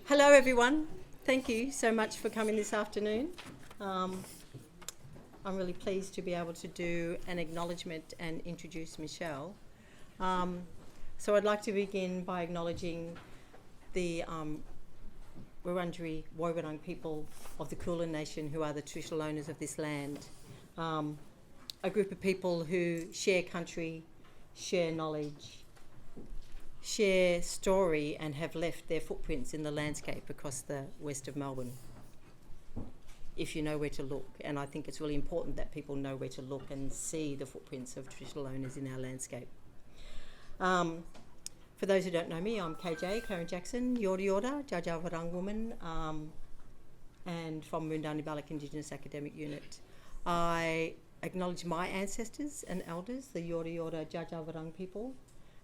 Hello everyone, thank you so much for coming this afternoon. I'm really pleased to be able to do an acknowledgement and introduce Michelle. So I'd like to begin by acknowledging the Wurundjeri Woiwurrung people of the Kulin Nation, who are the traditional owners of this land. A group of people who share country, share knowledge, share story, and have left their footprints in the landscape across the west of Melbourne, if you know where to look. And I think it's really important that people know where to look and see the footprints of traditional owners in our landscape. For those who don't know me, I'm KJ, Karen Jackson, Yorta Yorta, Jaja Warang woman, and from Mundani Balak Indigenous Academic Unit. I acknowledge my ancestors and elders, the Yorta Yorta Jaja Warang people,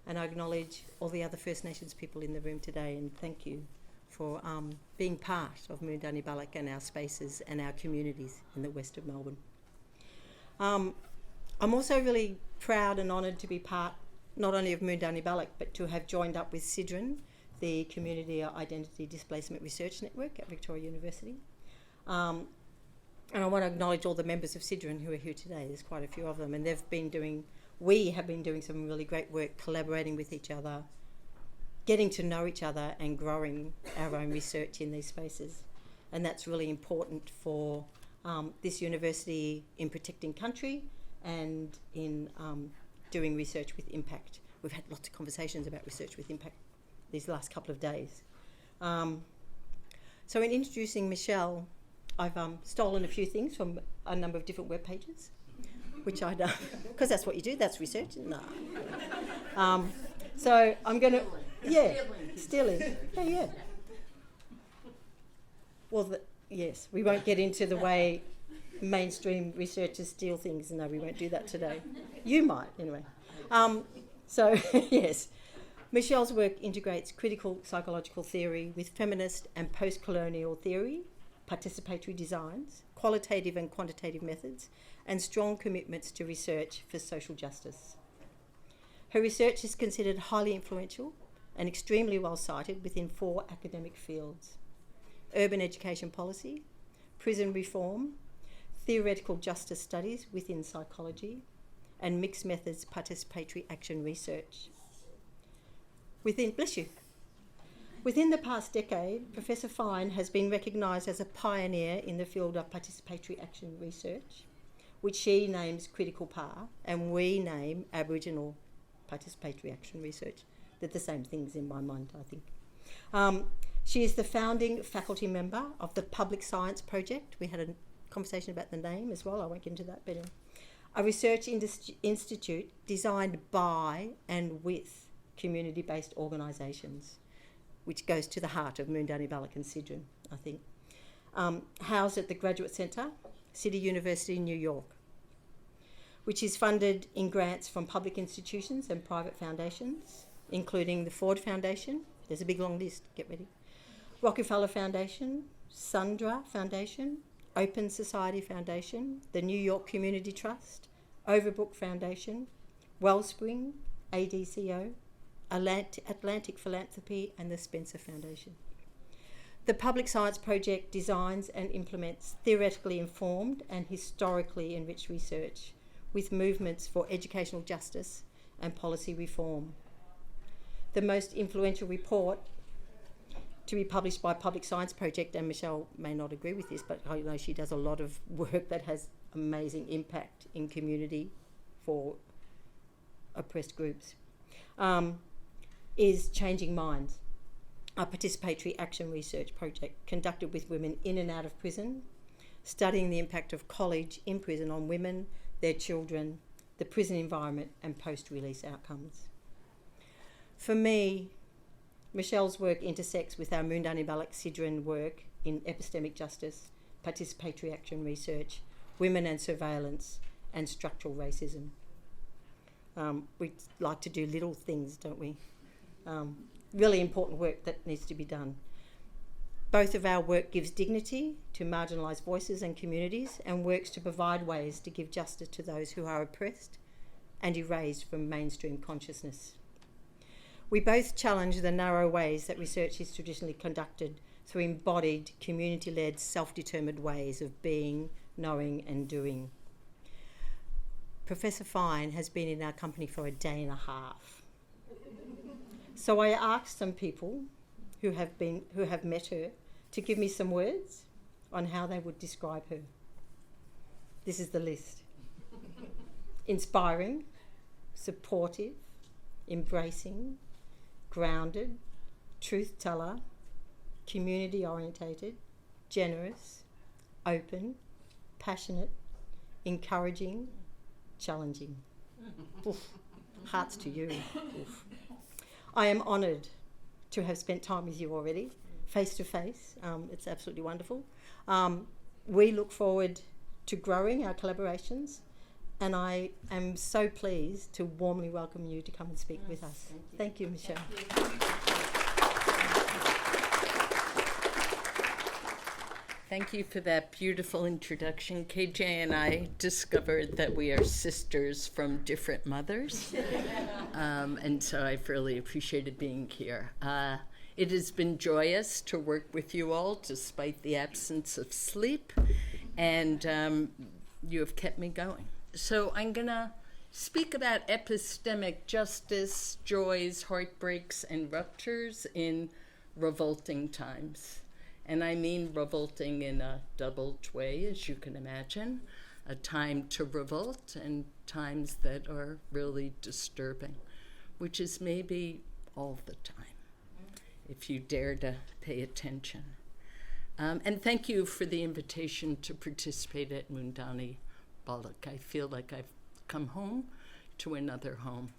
and I acknowledge all the other First Nations people in the room today, and thank you for being part of Mundani Balak and our spaces and our communities in the west of Melbourne. I'm also really proud and honoured to be part not only of Mundani Balak, but to have joined up with CIDRN, the Community Identity Displacement Research Network at Victoria University. And I want to acknowledge all the members of CIDRN who are here today. There's quite a few of them, and we have been doing some really great work, collaborating with each other, getting to know each other and growing our own research in these spaces. And that's really important for this university in protecting country and in doing research with impact. We've had lots of conversations about research with impact these last couple of days. So in introducing Michelle, I've stolen a few things from a number of different web pages, which I don't, because that's what you do, that's research. No. So I'm going to, stealing. Yeah. Well, yes, we won't get into the way mainstream researchers steal things. No, we won't do that today. You might, anyway. So, yes, Michelle's work integrates critical psychological theory with feminist and post-colonial theory, participatory designs, qualitative and quantitative methods, and strong commitments to research for social justice. Her research is considered highly influential and extremely well cited within 4 academic fields: urban education policy, prison reform, theoretical justice studies within psychology, and mixed methods participatory action research. Within the past decade, Professor Fine has been recognised as a pioneer in the field of participatory action research, which she names critical PAR, and we name Aboriginal participatory action research. They're the same things in my mind, I think. She is the founding faculty member of the Public Science Project. We had a conversation about the name as well, I won't get into that, but a research institute designed by and with community-based organisations, which goes to the heart of Mundani Balak and CIDRN, I think. Housed at the Graduate Centre, City University, New York, which is funded in grants from public institutions and private foundations, including the Ford Foundation, there's a big long list, get ready, Rockefeller Foundation, Sundra Foundation, Open Society Foundation, the New York Community Trust, Overbrook Foundation, Wellspring, ADCO, Atlantic Philanthropy, and the Spencer Foundation. The Public Science Project designs and implements theoretically informed and historically enriched research with movements for educational justice and policy reform. The most influential report to be published by Public Science Project, and Michelle may not agree with this, but I know she does a lot of work that has amazing impact in community for oppressed groups, is Changing Minds, a participatory action research project conducted with women in and out of prison, studying the impact of college in prison on women, their children, the prison environment, and post-release outcomes. For me, Michelle's work intersects with our Mundani Balak CIDRN work in epistemic justice, participatory action research, women and surveillance, and structural racism. We like to do little things, don't we? Really important work that needs to be done. Both of our work gives dignity to marginalised voices and communities and works to provide ways to give justice to those who are oppressed and erased from mainstream consciousness. We both challenge the narrow ways that research is traditionally conducted through embodied, community-led, self-determined ways of being, knowing and doing. Professor Fine has been in our company for a day and a half. So I asked some people who have met her to give me some words on how they would describe her. This is the list. Inspiring, supportive, embracing, grounded, truth teller, community orientated, generous, open, passionate, encouraging, challenging. Oof. Hearts to you. Oof. I am honoured to have spent time with you already, face to face. It's absolutely wonderful. We look forward to growing our collaborations, and I am so pleased to warmly welcome you to come and speak with us. Thank you, Michelle. Thank you for that beautiful introduction. KJ and I discovered that we are sisters from different mothers, and so I've really appreciated being here. It has been joyous to work with you all despite the absence of sleep, and you have kept me going. So I'm going to speak about epistemic justice, joys, heartbreaks, and ruptures in revolting times. And I mean revolting in a doubled way, as you can imagine, a time to revolt and times that are really disturbing, which is maybe all the time, if you dare to pay attention. And thank you for the invitation to participate at Mundani Balak. I feel like I've come home to another home.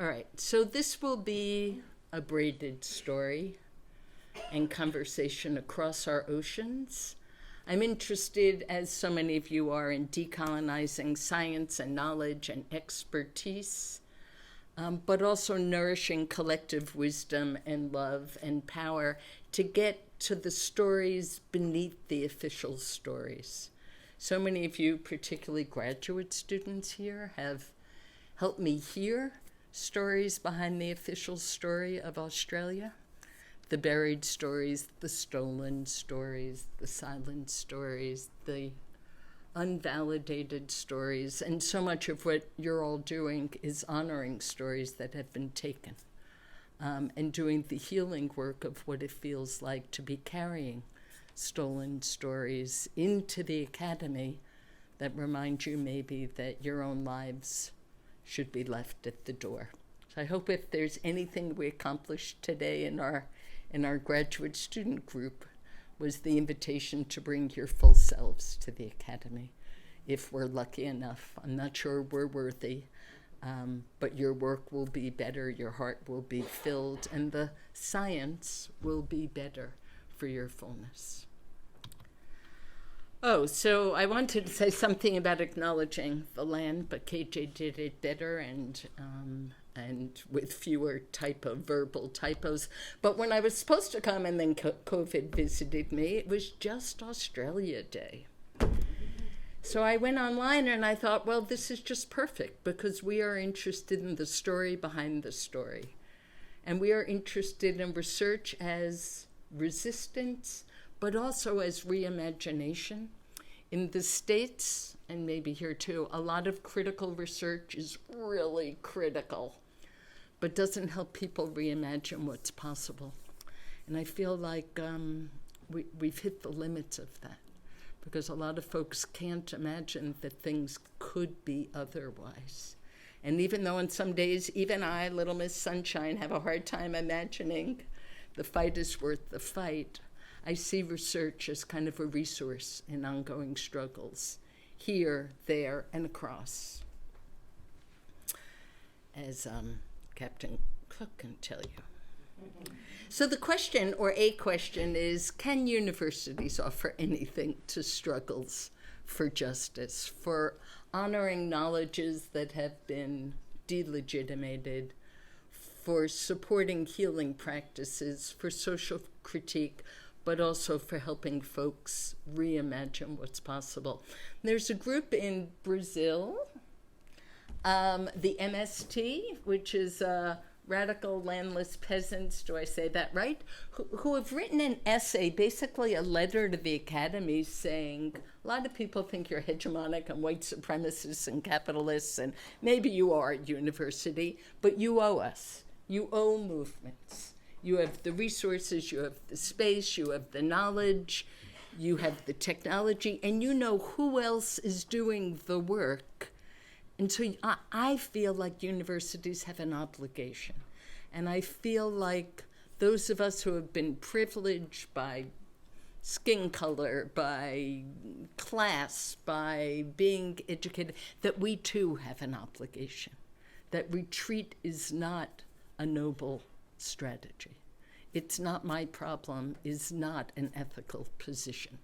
All right, so this will be a braided story and conversation across our oceans. I'm interested, as so many of you are, in decolonizing science and knowledge and expertise, but also nourishing collective wisdom and love and power to get to the stories beneath the official stories. So many of you, particularly graduate students here, have helped me hear stories behind the official story of Australia. The buried stories, the stolen stories, the silent stories, the unvalidated stories, and so much of what you're all doing is honoring stories that have been taken, and doing the healing work of what it feels like to be carrying stolen stories into the academy that remind you maybe that your own lives should be left at the door. So I hope if there's anything we accomplished today in our graduate student group was the invitation to bring your full selves to the academy, if we're lucky enough. I'm not sure we're worthy, but your work will be better, your heart will be filled, and the science will be better for your fullness. Oh, so I wanted to say something about acknowledging the land, but KJ did it better and with fewer verbal typos. But when I was supposed to come and then COVID visited me, it was just Australia Day. So I went online and I thought, well, this is just perfect because we are interested in the story behind the story. And we are interested in research as resistance, but also as reimagination. In the States, and maybe here too, a lot of critical research is really critical, but doesn't help people reimagine what's possible. And I feel like we've hit the limits of that, because a lot of folks can't imagine that things could be otherwise. And even though on some days, even I, Little Miss Sunshine, have a hard time imagining the fight is worth the fight, I see research as kind of a resource in ongoing struggles, here, there, and across, as Captain Cook can tell you. So the question, or a question, is, can universities offer anything to struggles for justice, for honoring knowledges that have been delegitimated, for supporting healing practices, for social critique, but also for helping folks reimagine what's possible? There's a group in Brazil, the MST, which is a radical landless peasants, do I say that right? Who have written an essay, basically a letter to the academy saying, a lot of people think you're hegemonic and white supremacists and capitalists, and maybe you are at university, but you owe us. You owe movements. You have the resources, you have the space, you have the knowledge, you have the technology, and you know who else is doing the work. And so I feel like universities have an obligation. And I feel like those of us who have been privileged by skin color, by class, by being educated, that we too have an obligation. That retreat is not a noble strategy. It's not my problem, is not an ethical position.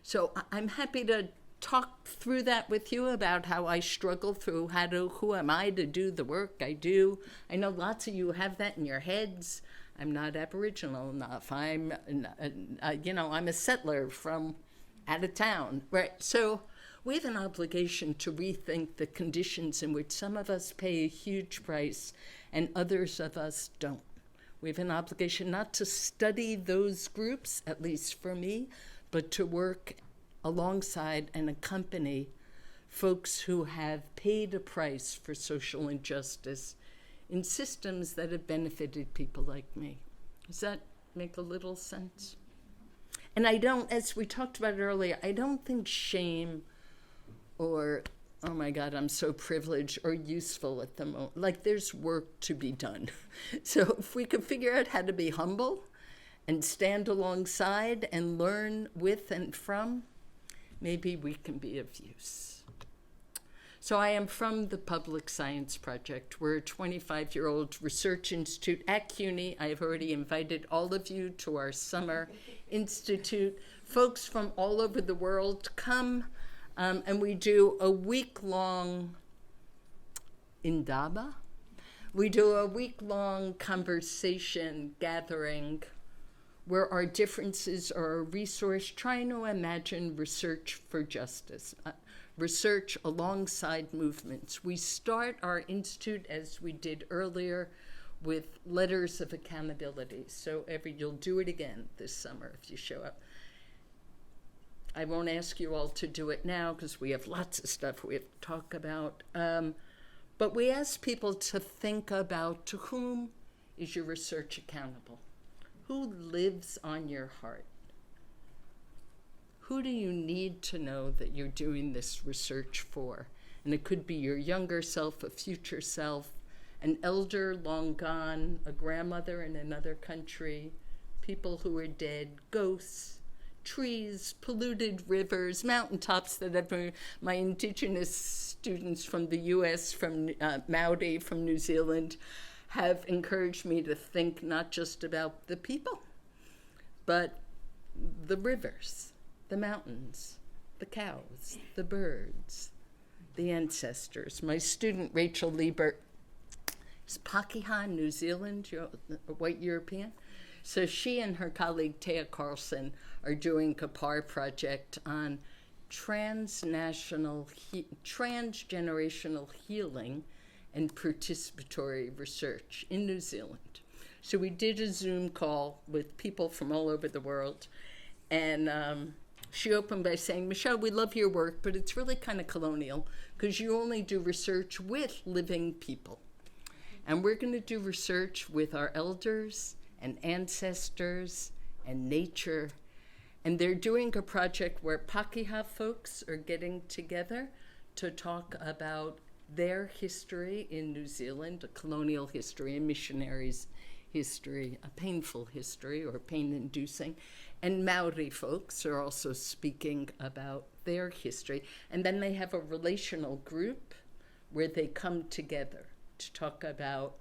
So I'm happy to talk through that with you about how I struggle through who am I to do the work I do. I know lots of you have that in your heads. I'm not Aboriginal enough. I'm a settler from out of town, right? So we have an obligation to rethink the conditions in which some of us pay a huge price and others of us don't. We have an obligation not to study those groups, at least for me, but to work alongside and accompany folks who have paid a price for social injustice in systems that have benefited people like me. Does that make a little sense? And I don't, as we talked about earlier, I don't think shame or, oh my God, I'm so privileged, or useful at the moment. Like, there's work to be done. So if we could figure out how to be humble and stand alongside and learn with and from, maybe we can be of use. So I am from the Public Science Project. We're a 25-year-old research institute at CUNY. I have already invited all of you to our summer institute. Folks from all over the world come, and we do a week-long indaba. We do a week-long conversation gathering where our differences are a resource, trying to imagine research for justice, research alongside movements. We start our institute, as we did earlier, with letters of accountability. So you'll do it again this summer if you show up. I won't ask you all to do it now because we have lots of stuff we have to talk about. But we ask people to think about, to whom is your research accountable? Who lives on your heart? Who do you need to know that you're doing this research for? And it could be your younger self, a future self, an elder long gone, a grandmother in another country, people who are dead, ghosts, trees, polluted rivers, mountaintops that have my indigenous students from the US, from Maori, from New Zealand, have encouraged me to think not just about the people, but the rivers, the mountains, the cows, the birds, the ancestors. My student, Rachel Liebert, is Pakeha, New Zealand, a white European. So she and her colleague, Thea Carlson, are doing a PAR project on transgenerational healing and participatory research in New Zealand. So we did a Zoom call with people from all over the world, and she opened by saying, Michelle, we love your work, but it's really kind of colonial because you only do research with living people. And we're going to do research with our elders and ancestors and nature. And they're doing a project where Pakeha folks are getting together to talk about their history in New Zealand, a colonial history, a missionaries' history, a painful history or pain-inducing. And Maori folks are also speaking about their history. And then they have a relational group where they come together to talk about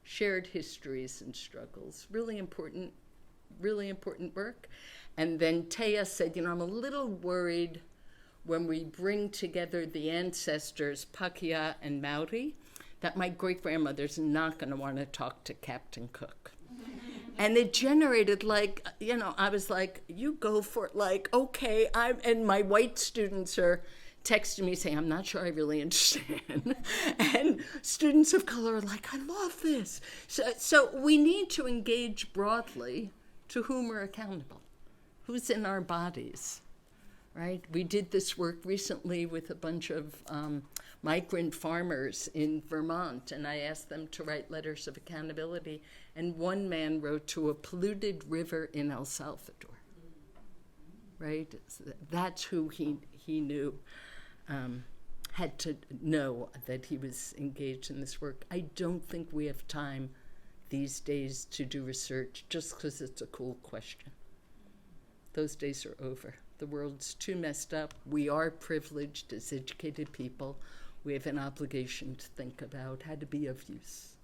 shared histories and struggles. Really important work. And then Thea said, I'm a little worried when we bring together the ancestors, Pakeha and Maori, that my great-grandmother's not going to want to talk to Captain Cook. And it generated I was like, you go for it, okay. And my white students are texting me saying, I'm not sure I really understand. And students of color are like, I love this. So we need to engage broadly to whom we're accountable, who's in our bodies, right? We did this work recently with a bunch of migrant farmers in Vermont, and I asked them to write letters of accountability, and one man wrote to a polluted river in El Salvador, right? That's who he knew. Had to know that he was engaged in this work. I don't think we have time these days to do research just because it's a cool question. Those days are over. The world's too messed up. We are privileged as educated people. We have an obligation to think about how to be of use.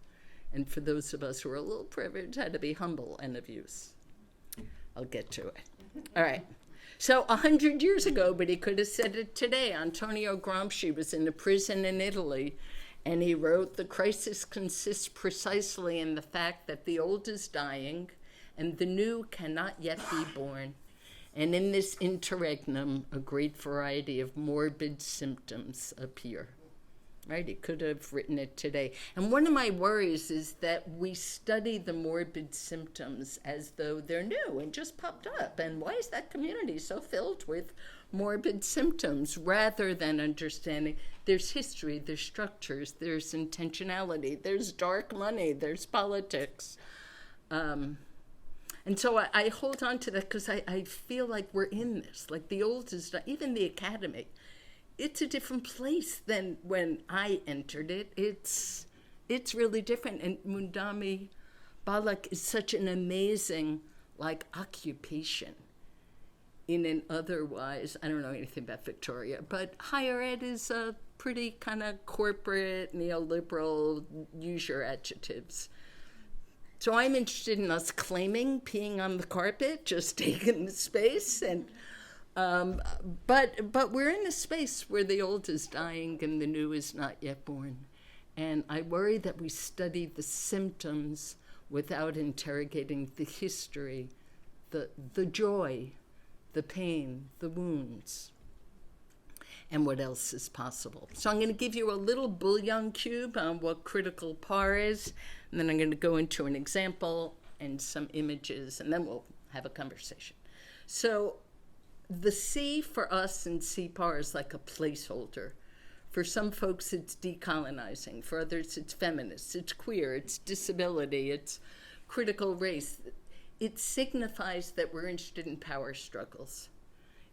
And for those of us who are a little privileged, how to be humble and of use. I'll get to it. All right. So 100 years ago, but he could have said it today, Antonio Gramsci was in a prison in Italy, and he wrote, the crisis consists precisely in the fact that the old is dying and the new cannot yet be born. And in this interregnum, a great variety of morbid symptoms appear. Right? He could have written it today. And one of my worries is that we study the morbid symptoms as though they're new and just popped up. And why is that community so filled with morbid symptoms, rather than understanding there's history, there's structures, there's intentionality, there's dark money, there's politics. And so I hold on to that because I feel like we're in this. Like the old is, even the academy, it's a different place than when I entered it. It's really different. And Mundami Balak is such an amazing, occupation in an otherwise, I don't know anything about Victoria, but higher ed is a pretty kind of corporate, neoliberal, use your adjectives. So I'm interested in us claiming peeing on the carpet, just taking the space, and but we're in a space where the old is dying and the new is not yet born. And I worry that we study the symptoms without interrogating the history, the joy, the pain, the wounds, and what else is possible. So I'm going to give you a little bouillon cube on what critical par is, and then I'm going to go into an example and some images, and then we'll have a conversation. So the C for us in CPAR is like a placeholder. For some folks, it's decolonizing. For others, it's feminist, it's queer, it's disability, it's critical race. It signifies that we're interested in power struggles.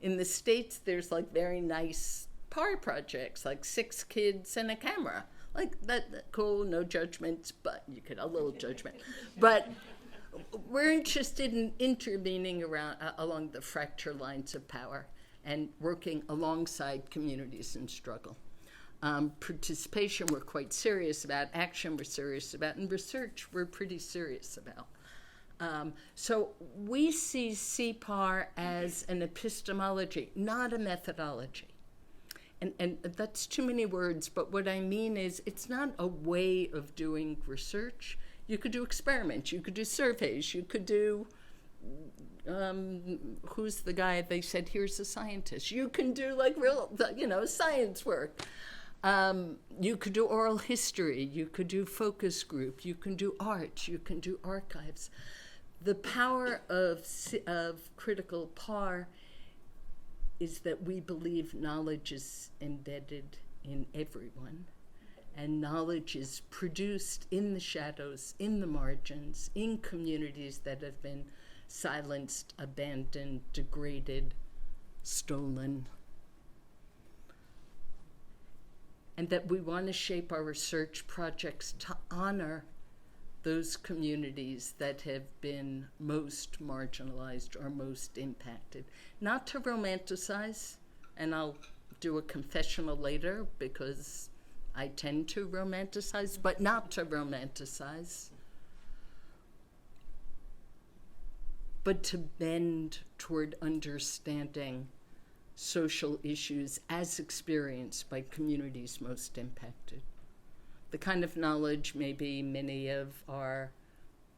In the States, there's very nice PAR projects, like 6 kids and a camera. That cool, no judgments, but you could, a little judgment. But we're interested in intervening along the fracture lines of power and working alongside communities in struggle. Participation, we're quite serious about. Action, we're serious about. And research, we're pretty serious about. So we see CPAR as an epistemology, not a methodology. And that's too many words, but what I mean is it's not a way of doing research. You could do experiments, you could do surveys, you could do, who's the guy they said, here's a scientist. You can do real, science work. You could do oral history, you could do focus group, you can do art, you can do archives. The power of critical PAR is that we believe knowledge is embedded in everyone, and knowledge is produced in the shadows, in the margins, in communities that have been silenced, abandoned, degraded, stolen. And that we want to shape our research projects to honor those communities that have been most marginalized or most impacted. Not to romanticize, and I'll do a confessional later because I tend to romanticize, but not to romanticize, but to bend toward understanding social issues as experienced by communities most impacted. The kind of knowledge maybe many of our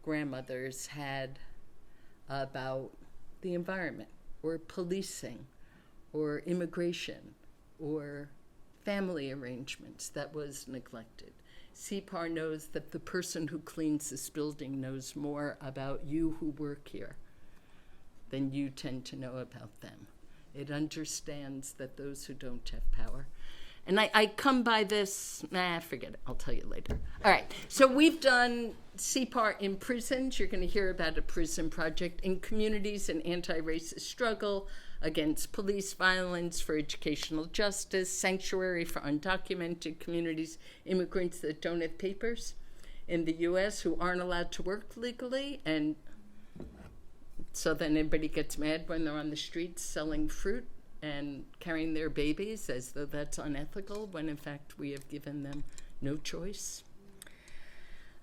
grandmothers had about the environment, or policing, or immigration, or family arrangements that was neglected. CPAR knows that the person who cleans this building knows more about you who work here than you tend to know about them. It understands that those who don't have power. And I come by this, forget it, I'll tell you later. All right, so we've done CPAR in prisons. You're going to hear about a prison project in communities and anti-racist struggle against police violence, for educational justice, sanctuary for undocumented communities, immigrants that don't have papers in the U.S. who aren't allowed to work legally, and so then everybody gets mad when they're on the streets selling fruit and carrying their babies as though that's unethical, when in fact we have given them no choice.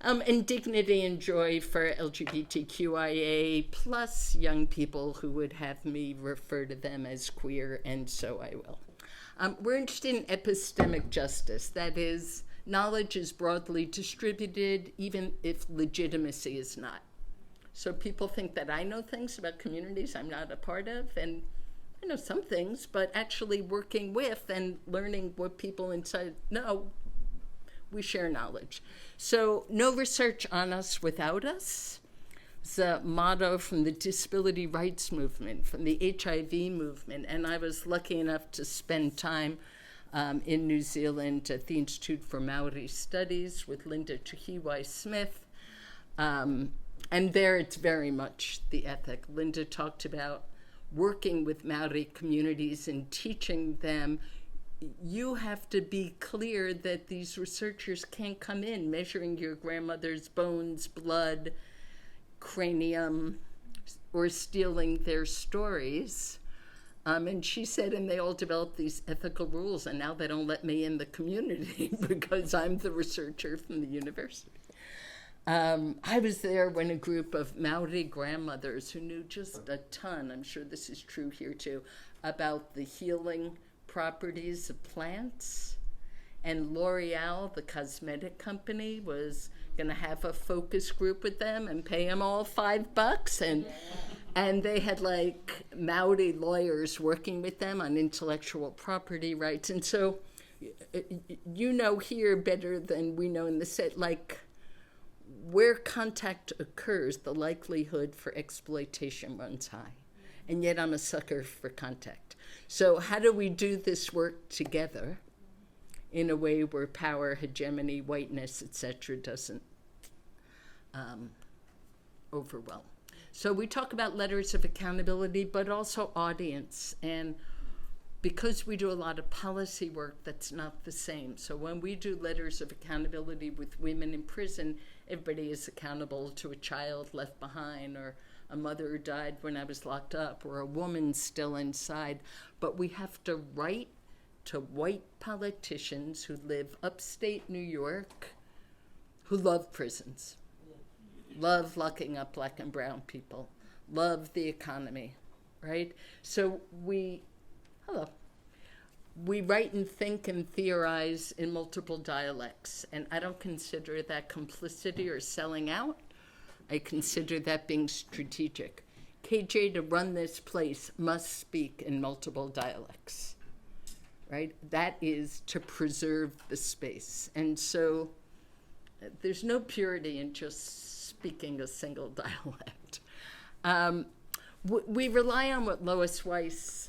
And dignity and joy for LGBTQIA plus young people who would have me refer to them as queer, and so I will. We're interested in epistemic justice. That is, knowledge is broadly distributed, even if legitimacy is not. So people think that I know things about communities I'm not a part of, and I know some things, but actually working with and learning what people inside know, we share knowledge. So no research on us without us. It's a motto from the disability rights movement, from the HIV movement, and I was lucky enough to spend time in New Zealand at the Institute for Maori Studies with Linda Tuhiwai-Smith. And there it's very much the ethic. Linda talked about working with Maori communities and teaching them, you have to be clear that these researchers can't come in measuring your grandmother's bones, blood, cranium, or stealing their stories. And she said, and they all developed these ethical rules, and now they don't let me in the community because I'm the researcher from the university. I was there when a group of Maori grandmothers who knew just a ton, I'm sure this is true here too, about the healing properties of plants. And L'Oreal, the cosmetic company, was going to have a focus group with them and pay them all $5. And they had like Maori lawyers working with them on intellectual property rights. And so, you know here better than we know in the set, like, where contact occurs, the likelihood for exploitation runs high. And yet I'm a sucker for contact. So how do we do this work together in a way where power, hegemony, whiteness, etc. doesn't overwhelm? So we talk about letters of accountability, but also audience. And because we do a lot of policy work, that's not the same. So when we do letters of accountability with women in prison, everybody is accountable to a child left behind, or a mother who died when I was locked up, or a woman still inside. But we have to write to white politicians who live upstate New York, who love prisons, love locking up black and brown people, love the economy, right? So we write and think and theorize in multiple dialects, and I don't consider that complicity or selling out. I consider that being strategic. KJ, to run this place, must speak in multiple dialects, right? That is to preserve the space. And so there's no purity in just speaking a single dialect. We rely on what Lois Weiss,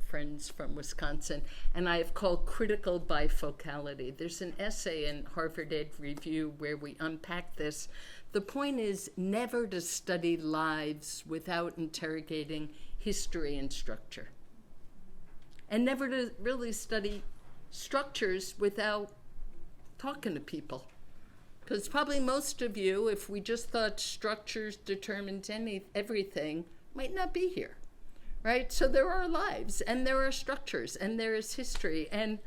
friends from Wisconsin, and I have called critical bifocality. There's an essay in Harvard Ed Review where we unpack this. The point is never to study lives without interrogating history and structure. And never to really study structures without talking to people. Because probably most of you, if we just thought structures determined everything, might not be here, right? So there are lives, and there are structures, and there is history. And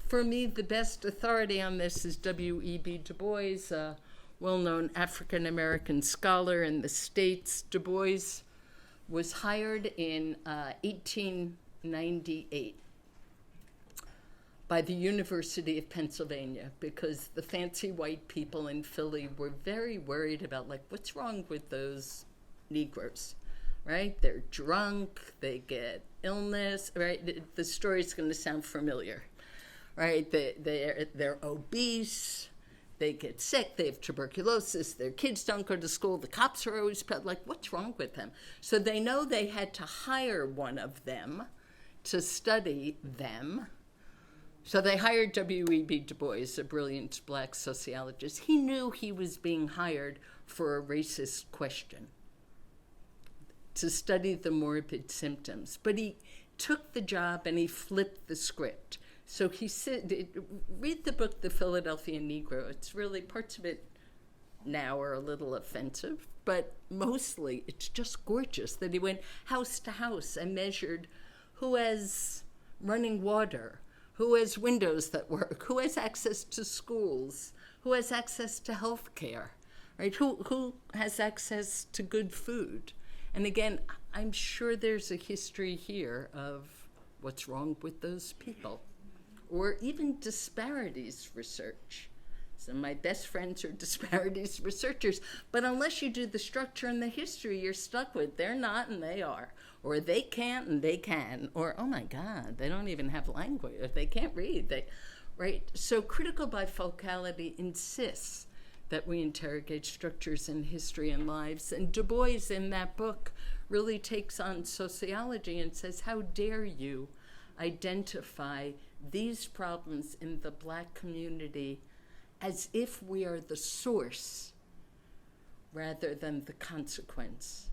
for me, the best authority on this is W.E.B. Du Bois, a well-known African-American scholar in the States. Du Bois was hired in 1898 by the University of Pennsylvania because the fancy white people in Philly were very worried about, like, what's wrong with those Negroes? right? They're drunk, they get illness, right? The story's going to sound familiar, right? They're obese, they get sick, they have tuberculosis, their kids don't go to school, the cops are always like, what's wrong with them? So they know they had to hire one of them to study them. So they hired W.E.B. Du Bois, a brilliant black sociologist. He knew he was being hired for a racist question, to study the morbid symptoms. But he took the job and he flipped the script. So he said, read the book, The Philadelphia Negro. It's really, parts of it now are a little offensive, but mostly it's just gorgeous that he went house to house and measured who has running water, who has windows that work, who has access to schools, who has access to health care, right? Who has access to good food. And again, I'm sure there's a history here of what's wrong with those people, or even disparities research. So my best friends are disparities researchers, but unless you do the structure and the history, you're stuck with they're not and they are, or they can't and they can, or oh my God, they don't even have language, or they can't read, right? So critical bifocality insists that we interrogate structures in history and lives, and Du Bois in that book really takes on sociology and says, how dare you identify these problems in the Black community as if we are the source rather than the consequence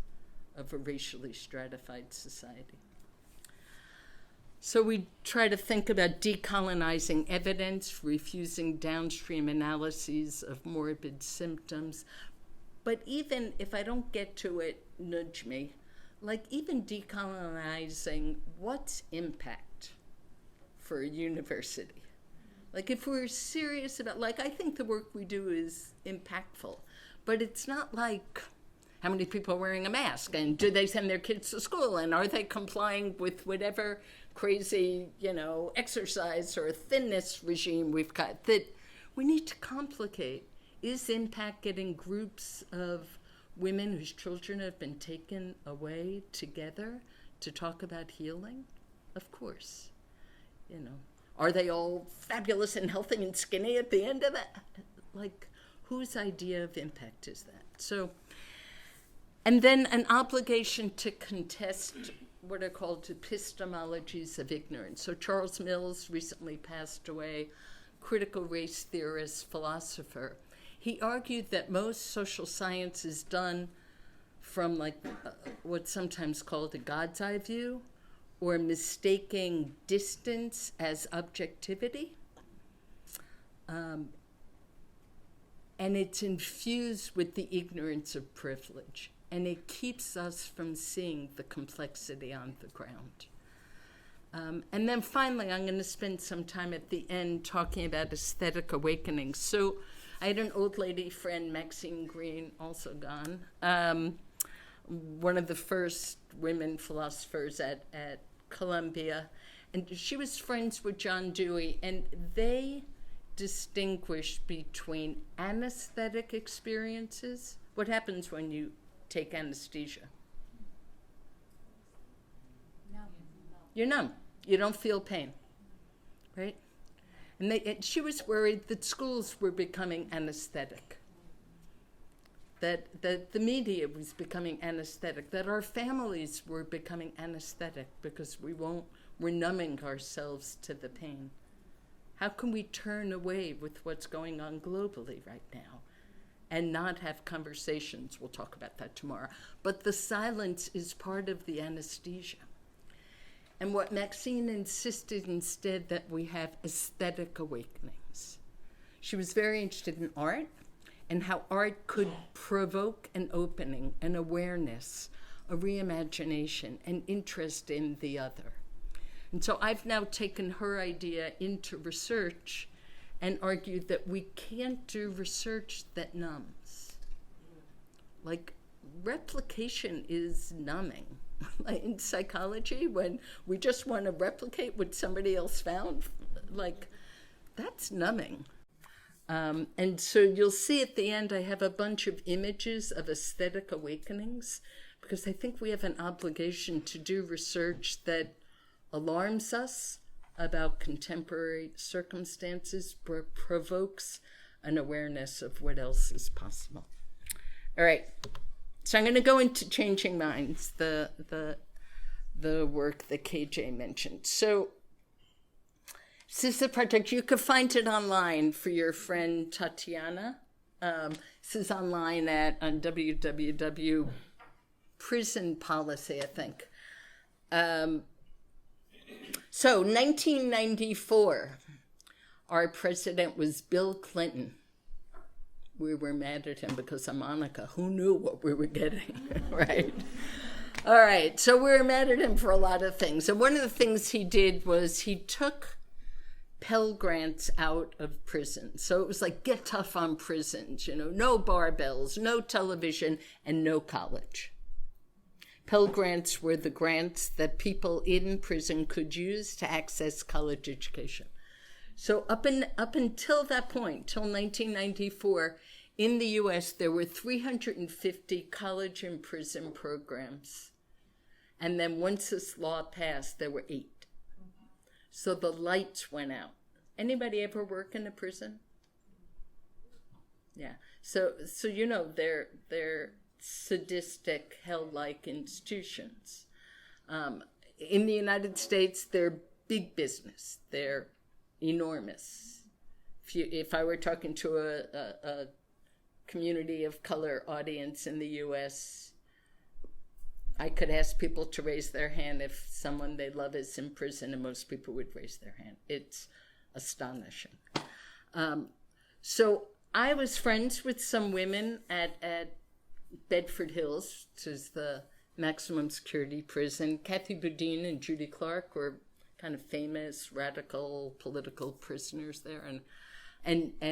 of a racially stratified society. So we try to think about decolonizing evidence, refusing downstream analyses of morbid symptoms. But even if I don't get to it, nudge me. Like even decolonizing what's impact for a university. Like if we're serious about, like I think the work we do is impactful, but it's not like how many people are wearing a mask and do they send their kids to school and are they complying with whatever crazy, exercise or thinness regime we've got, that we need to complicate. Is impact getting groups of women whose children have been taken away together to talk about healing? Of course. Are they all fabulous and healthy and skinny at the end of that? Like, whose idea of impact is that? So, and then an obligation to contest what are called epistemologies of ignorance. So Charles Mills recently passed away, critical race theorist, philosopher. He argued that most social science is done from what's sometimes called a God's eye view, or mistaking distance as objectivity. And it's infused with the ignorance of privilege. And it keeps us from seeing the complexity on the ground. And then finally, I'm going to spend some time at the end talking about aesthetic awakenings. So I had an old lady friend, Maxine Green, also gone, one of the first women philosophers at Columbia. And she was friends with John Dewey, and they distinguished between anesthetic experiences. What happens when you take anesthesia? You're numb. You don't feel pain, right? And she was worried that schools were becoming anesthetic, that the media was becoming anesthetic, that our families were becoming anesthetic because we're numbing ourselves to the pain. How can we turn away with what's going on globally right now and not have conversations? We'll talk about that tomorrow. But the silence is part of the anesthesia. And what Maxine insisted instead, that we have aesthetic awakenings. She was very interested in art and how art could provoke an opening, an awareness, a reimagination, an interest in the other. And so I've now taken her idea into research and argued that we can't do research that numbs. Like, replication is numbing. In psychology, when we just want to replicate what somebody else found, that's numbing. And so you'll see at the end, I have a bunch of images of aesthetic awakenings, because I think we have an obligation to do research that alarms us about contemporary circumstances, provokes an awareness of what else is possible. All right, so I'm going to go into Changing Minds, the work that KJ mentioned. So this is a project, you could find it online for your friend Tatiana. This is online on www. Prison Policy, I think. So 1994, our president was Bill Clinton. We were mad at him because of Monica. Who knew what we were getting, right? All right, so we were mad at him for a lot of things. And one of the things he did was he took Pell Grants out of prison. So it was like, get tough on prisons, no barbells, no television, and no college. Pell Grants were the grants that people in prison could use to access college education. So up until that point, till 1994, in the U.S., there were 350 college and prison programs. And then once this law passed, there were 8. So the lights went out. Anybody ever work in a prison? Yeah. So they're sadistic, hell-like institutions. In the United States, they're big business. They're enormous. If I were talking to a community of color audience in the U.S., I could ask people to raise their hand if someone they love is in prison, and most people would raise their hand. It's astonishing. So I was friends with some women at Bedford Hills, which is the maximum security prison. Kathy Boudin and Judy Clark were kind of famous radical political prisoners there, and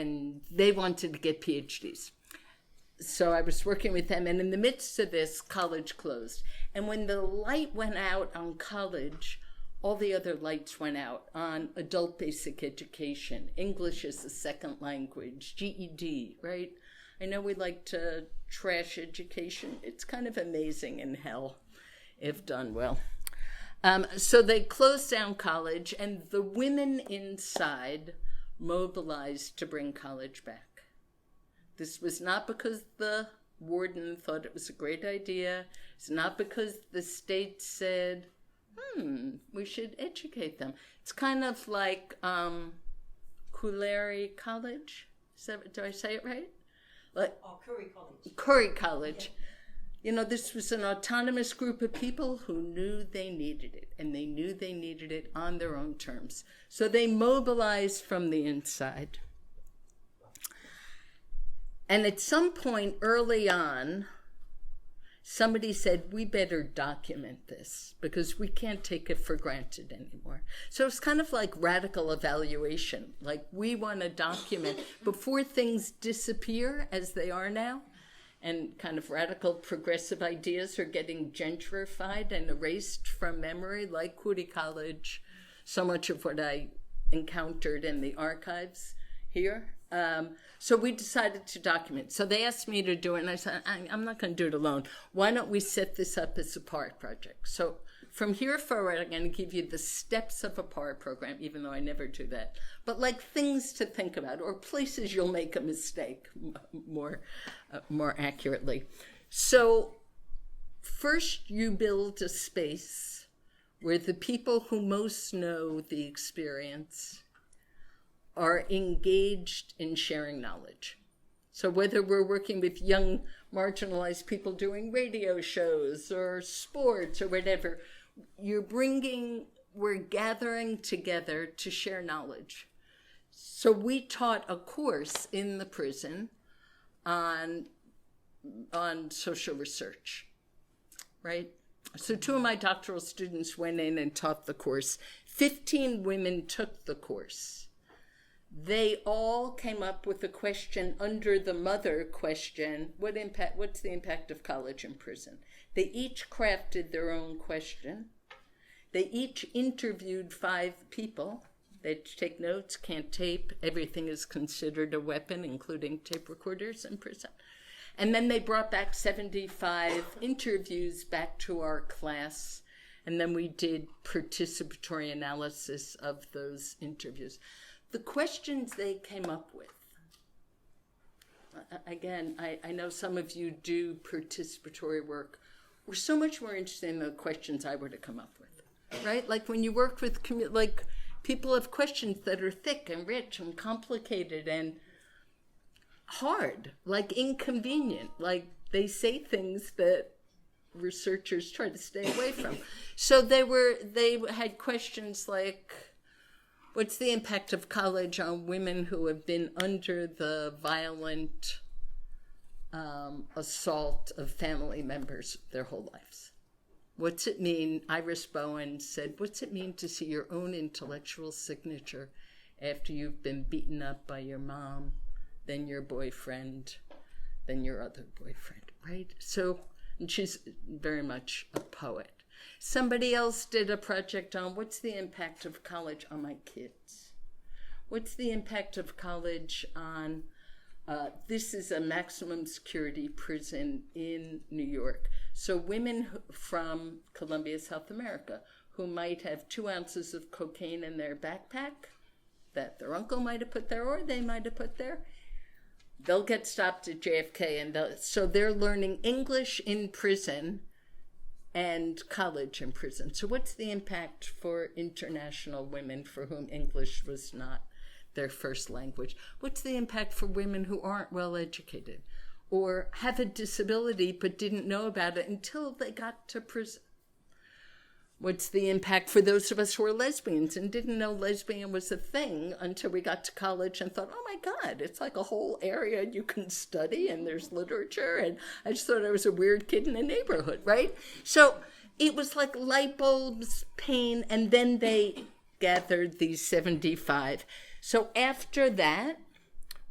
they wanted to get PhDs. So I was working with them, and in the midst of this, college closed. And when the light went out on college, all the other lights went out on adult basic education, English as a second language, GED, right? I know we like to trash education. It's kind of amazing in hell if done well. So they closed down college, and the women inside mobilized to bring college back. This was not because the warden thought it was a great idea. It's not because the state said, we should educate them. It's kind of like Cooley College. Do I say it right? Curry College. Curry College. Yeah. This was an autonomous group of people who knew they needed it, and they knew they needed it on their own terms. So they mobilized from the inside. And at some point early on, somebody said, we better document this because we can't take it for granted anymore. So it's kind of like radical evaluation. Like, we want to document before things disappear as they are now, and kind of radical progressive ideas are getting gentrified and erased from memory, like Cooley College, so much of what I encountered in the archives here. So we decided to document. So they asked me to do it, and I said, I'm not going to do it alone. Why don't we set this up as a PAR project? So from here forward, I'm going to give you the steps of a PAR program, even though I never do that. But like things to think about, or places you'll make a mistake, more accurately. So first, you build a space where the people who most know the experience are engaged in sharing knowledge. So whether we're working with young marginalized people doing radio shows or sports or whatever, we're gathering together to share knowledge. So we taught a course in the prison on social research, right? So 2 of my doctoral students went in and taught the course. 15 women took the course. They all came up with a question under the mother question, what's the impact of college in prison? They each crafted their own question. They each interviewed 5 people. They take notes, can't tape. Everything is considered a weapon, including tape recorders in prison. And then they brought back 75 interviews back to our class. And then we did participatory analysis of those interviews. The questions they came up with, again, I know some of you do participatory work, were so much more interesting than the questions I would have come up with, right? Like when you work with, like people have questions that are thick and rich and complicated and hard, like inconvenient, like they say things that researchers try to stay away from. So they had questions like, what's the impact of college on women who have been under the violent assault of family members their whole lives? What's it mean? Iris Bowen said, what's it mean to see your own intellectual signature after you've been beaten up by your mom, then your boyfriend, then your other boyfriend, right? So, and she's very much a poet. Somebody else did a project on what's the impact of college on my kids? What's the impact of college on, this is a maximum security prison in New York. So women from Colombia, South America, who might have 2 ounces of cocaine in their backpack that their uncle might have put there or they might have put there, they'll get stopped at JFK. And so they're learning English in prison and college in prison. So what's the impact for international women for whom English was not their first language? What's the impact for women who aren't well educated or have a disability but didn't know about it until they got to prison? What's the impact for those of us who are lesbians and didn't know lesbian was a thing until we got to college and thought, oh my God, it's like a whole area you can study and there's literature. And I just thought I was a weird kid in a neighborhood, right? So it was like light bulbs, pain, and then they gathered these 75. So after that,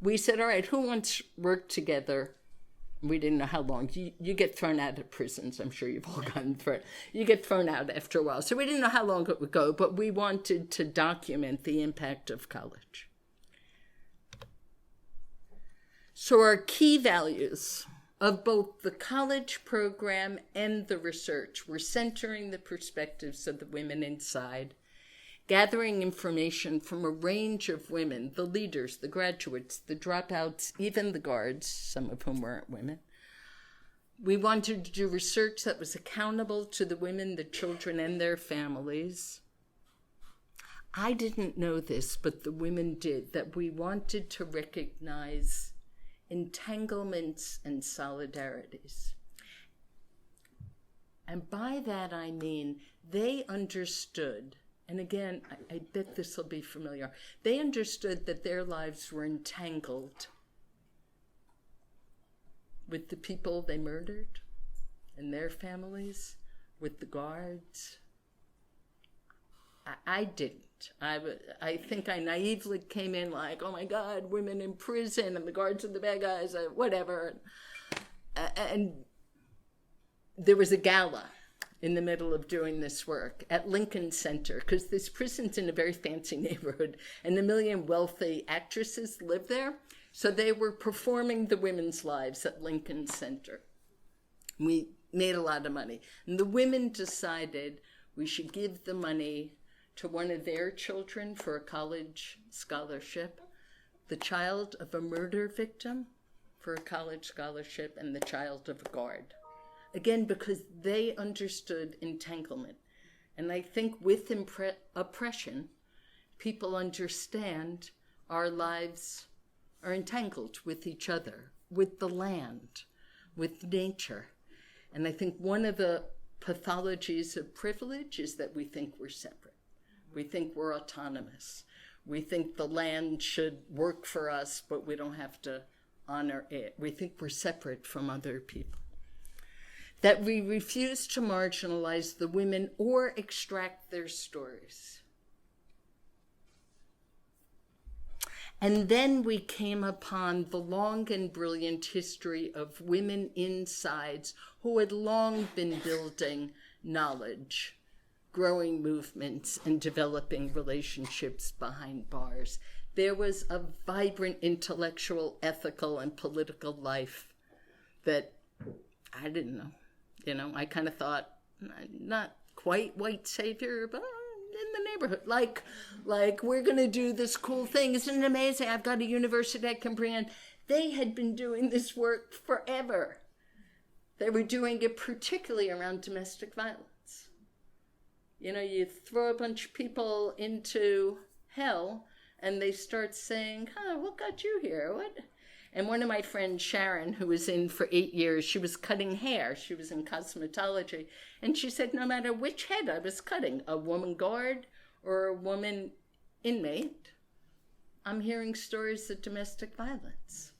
we said, all right, who wants to work together? We didn't know how long. You get thrown out of prisons. I'm sure you've all gotten thrown. You get thrown out after a while. So we didn't know how long it would go, but we wanted to document the impact of college. So our key values of both the college program and the research were centering the perspectives of the women inside, gathering information from a range of women, the leaders, the graduates, the dropouts, even the guards, some of whom weren't women. We wanted to do research that was accountable to the women, the children, and their families. I didn't know this, but the women did, that we wanted to recognize entanglements and solidarities. And by that I mean they understood, and again, I bet this will be familiar. They understood that their lives were entangled with the people they murdered and their families, with the guards. I didn't. I think I naively came in like, oh my God, women in prison and the guards are the bad guys, whatever. And there was a gala in the middle of doing this work at Lincoln Center, because this prison's in a very fancy neighborhood, and 1 million wealthy actresses live there. So they were performing the women's lives at Lincoln Center. We made a lot of money. And the women decided we should give the money to one of their children for a college scholarship, the child of a murder victim for a college scholarship, and the child of a guard. Again, because they understood entanglement. And I think with oppression, people understand our lives are entangled with each other, with the land, with nature. And I think one of the pathologies of privilege is that we think we're separate. We think we're autonomous. We think the land should work for us, but we don't have to honor it. We think we're separate from other people. That we refuse to marginalize the women or extract their stories. And then we came upon the long and brilliant history of women insides who had long been building knowledge, growing movements, and developing relationships behind bars. There was a vibrant intellectual, ethical, and political life that I didn't know. I kind of thought, not quite white savior, but in the neighborhood. Like we're going to do this cool thing. Isn't it amazing? I've got a university I can bring in. They had been doing this work forever. They were doing it particularly around domestic violence. You throw a bunch of people into hell and they start saying, what got you here? What? And one of my friends, Sharon, who was in for 8 years, she was cutting hair. She was in cosmetology. And she said no matter which head I was cutting, a woman guard or a woman inmate, I'm hearing stories of domestic violence,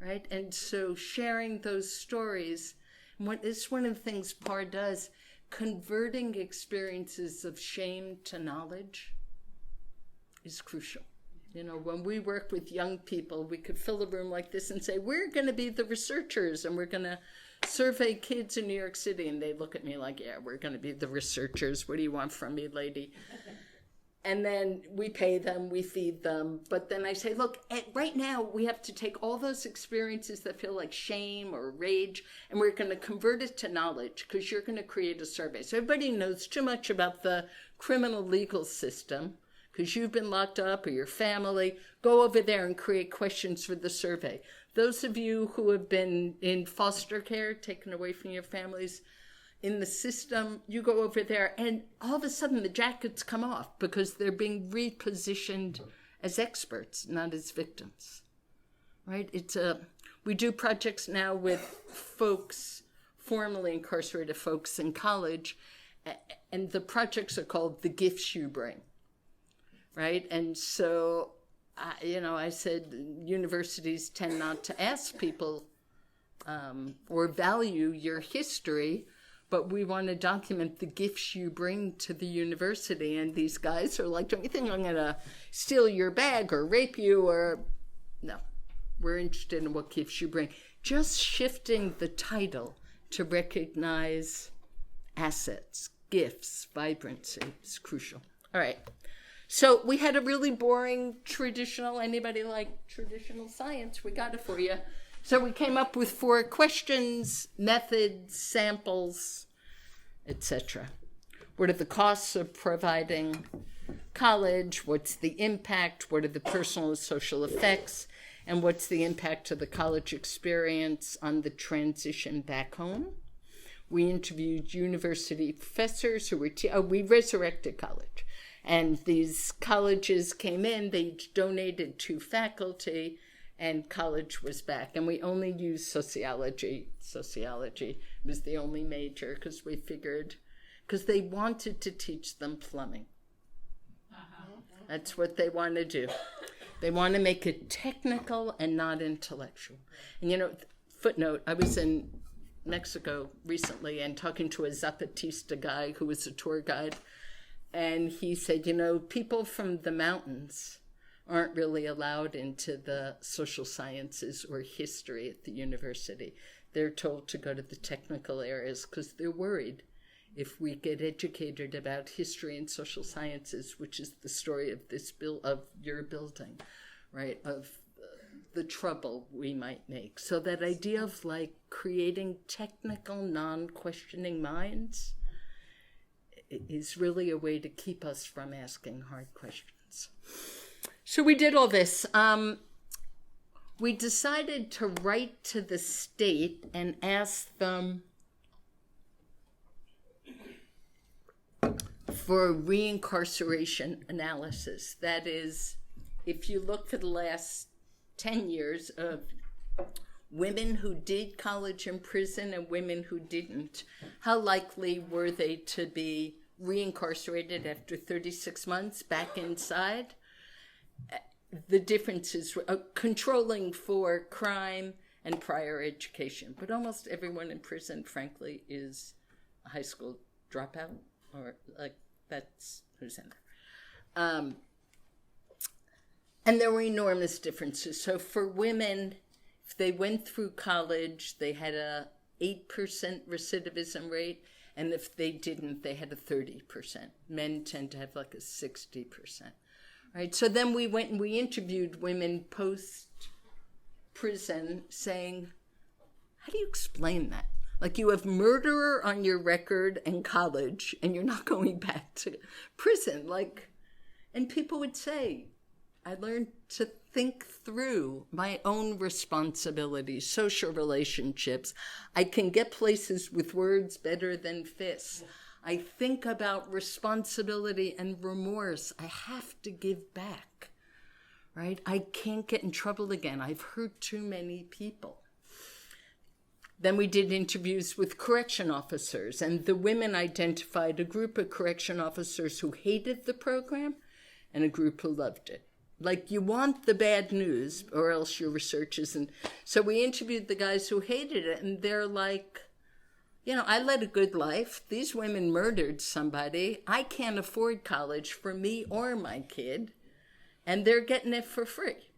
right? And so sharing those stories, it's one of the things PAR does, converting experiences of shame to knowledge is crucial. When we work with young people, we could fill a room like this and say, we're going to be the researchers and we're going to survey kids in New York City. And they look at me like, yeah, we're going to be the researchers. What do you want from me, lady? And then we pay them, we feed them. But then I say, look, right now we have to take all those experiences that feel like shame or rage, and we're going to convert it to knowledge because you're going to create a survey. So everybody knows too much about the criminal legal system because you've been locked up or your family. Go over there and create questions for the survey. Those of you who have been in foster care, taken away from your families, in the system, you go over there and all of a sudden the jackets come off because they're being repositioned as experts, not as victims, right? We do projects now with folks, formerly incarcerated folks in college, and the projects are called The Gifts You Bring, right? And so, I said universities tend not to ask people or value your history, but we want to document the gifts you bring to the university. And these guys are like, don't you think I'm going to steal your bag or rape you? Or no, we're interested in what gifts you bring. Just shifting the title to recognize assets, gifts, vibrancy is crucial. All right. So we had a really boring traditional, anybody like traditional science? We got it for you. So we came up with 4 questions, methods, samples, etc. What are the costs of providing college? What's the impact? What are the personal and social effects? And what's the impact of the college experience on the transition back home? We interviewed university professors who were, we resurrected college. And these colleges came in, they each donated to faculty, and college was back. And we only used sociology. Sociology was the only major because we figured, because they wanted to teach them plumbing. That's what they want to do. They want to make it technical and not intellectual. And footnote, I was in Mexico recently and talking to a Zapatista guy who was a tour guide. And he said, people from the mountains aren't really allowed into the social sciences or history at the university. They're told to go to the technical areas because they're worried if we get educated about history and social sciences, which is the story of of your building, right, of the trouble we might make. So that idea of creating technical, non-questioning minds is really a way to keep us from asking hard questions. So we did all this. We decided to write to the state and ask them for reincarceration analysis. That is, if you look for the last 10 years of women who did college in prison and women who didn't, how likely were they to be reincarcerated after 36 months back inside? The differences were controlling for crime and prior education. But almost everyone in prison, frankly, is a high school dropout, or that's who's in there. And there were enormous differences. So for women, if they went through college, they had a 8% recidivism rate. And if they didn't, they had a 30%. Men tend to have a 60%. Right? So then we went and we interviewed women post-prison saying, how do you explain that? Like, you have murderer on your record in college, and you're not going back to prison. Like, and people would say, I learned to think through my own responsibilities, social relationships. I can get places with words better than fists. I think about responsibility and remorse. I have to give back, right? I can't get in trouble again. I've hurt too many people. Then we did interviews with correction officers, and the women identified a group of correction officers who hated the program and a group who loved it. Like, you want the bad news or else your research isn't. So we interviewed the guys who hated it, and they're like, you know, I led a good life. These women murdered somebody. I can't afford college for me or my kid, and they're getting it for free.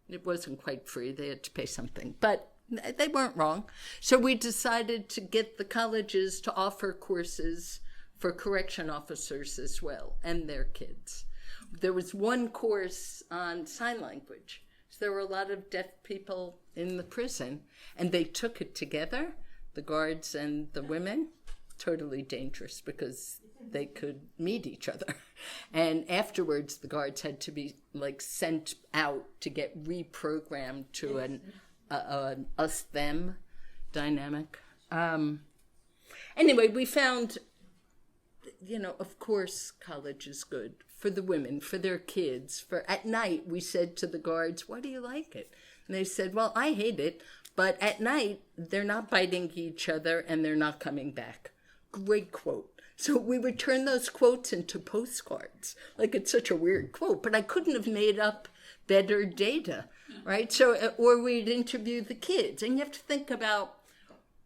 It wasn't quite free. They had to pay something, but they weren't wrong. So we decided to get the colleges to offer courses for correction officers as well, and their kids. There was one course on sign language. So there were a lot of deaf people in the prison, and they took it together, the guards and the women. Totally dangerous because they could meet each other. And afterwards, the guards had to be like sent out to get reprogrammed to an us-them dynamic. Anyway, we found, you know, of course, college is good for the women, for their kids. For at night, we said to the guards, why do you like it? And they said, well, I hate it, but at night, they're not biting each other and they're not coming back. Great quote. So we would turn those quotes into postcards. Like, it's such a weird quote, but I couldn't have made up better data, right? So, or we'd interview the kids, and you have to think about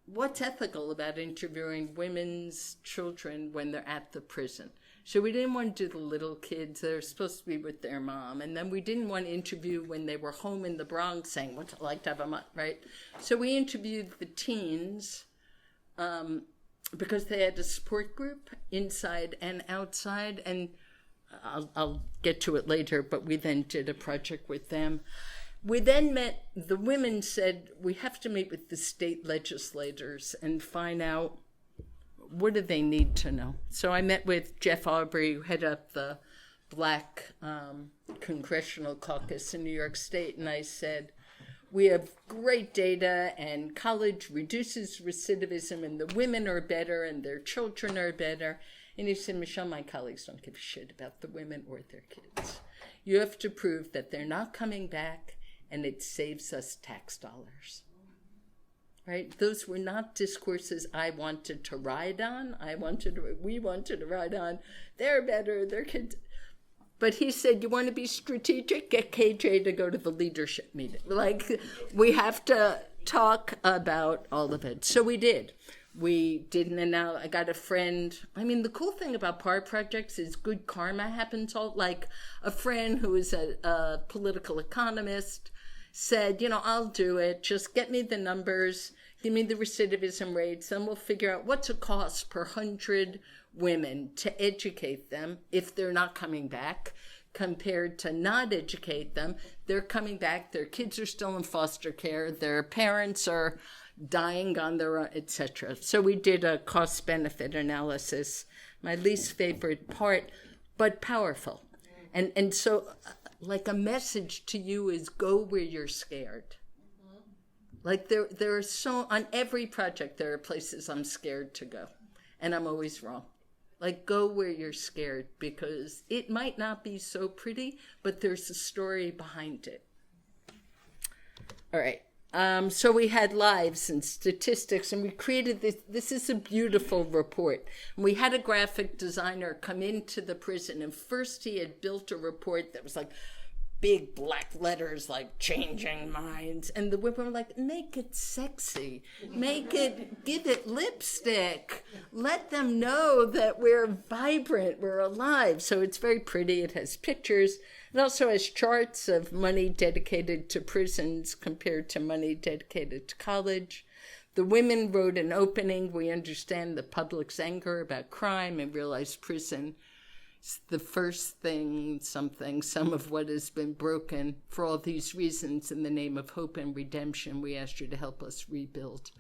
what's ethical about interviewing women's children when they're at the prison. So we didn't want to do the little kids that are supposed to be with their mom. And then we didn't want to interview when they were home in the Bronx saying, what's it like to have a mom, right? So we interviewed the teens because they had a support group inside and outside. And I'll get to it later, but we then did a project with them. We then met, the women said, we have to meet with the state legislators and find out what do they need to know. So I met with Jeff Aubrey, who headed up the Black Congressional Caucus in New York State, and I said, we have great data, and college reduces recidivism, and the women are better, and their children are better. And he said, Michelle, my colleagues don't give a shit about the women or their kids. You have to prove that they're not coming back, and it saves us tax dollars. Right? Those were not discourses I wanted to ride on. We wanted to ride on. They're better, their kids. But he said, you want to be strategic? Get KJ to go to the leadership meeting. Like, we have to talk about all of it. So we did. We did an analysis. I got a friend. I mean, the cool thing about PAR projects is good karma happens. Like, a friend who is a political economist said, you know, I'll do it. Just get me the numbers, give me the recidivism rates, then we'll figure out what's a cost per 100 women to educate them if they're not coming back, compared to not educate them. They're coming back, their kids are still in foster care, their parents are dying on their own, etc. So we did a cost-benefit analysis, my least favorite part, but powerful. And so, like, a message to you is go where you're scared. Like, there are so, on every project, there are places I'm scared to go, and I'm always wrong. Like, go where you're scared, because it might not be so pretty, but there's a story behind it. All right. So we had lives and statistics, and we created this. This is a beautiful report. And we had a graphic designer come into the prison, and first he had built a report that was like big black letters, like changing minds. And the women were like, make it sexy, give it lipstick, let them know that we're vibrant, we're alive. So it's very pretty. It has pictures. It also has charts of money dedicated to prisons compared to money dedicated to college. The women wrote an opening. We understand the public's anger about crime and realize prison It's the first thing, some of what has been broken. For all these reasons, in the name of hope and redemption, we asked you to help us rebuild.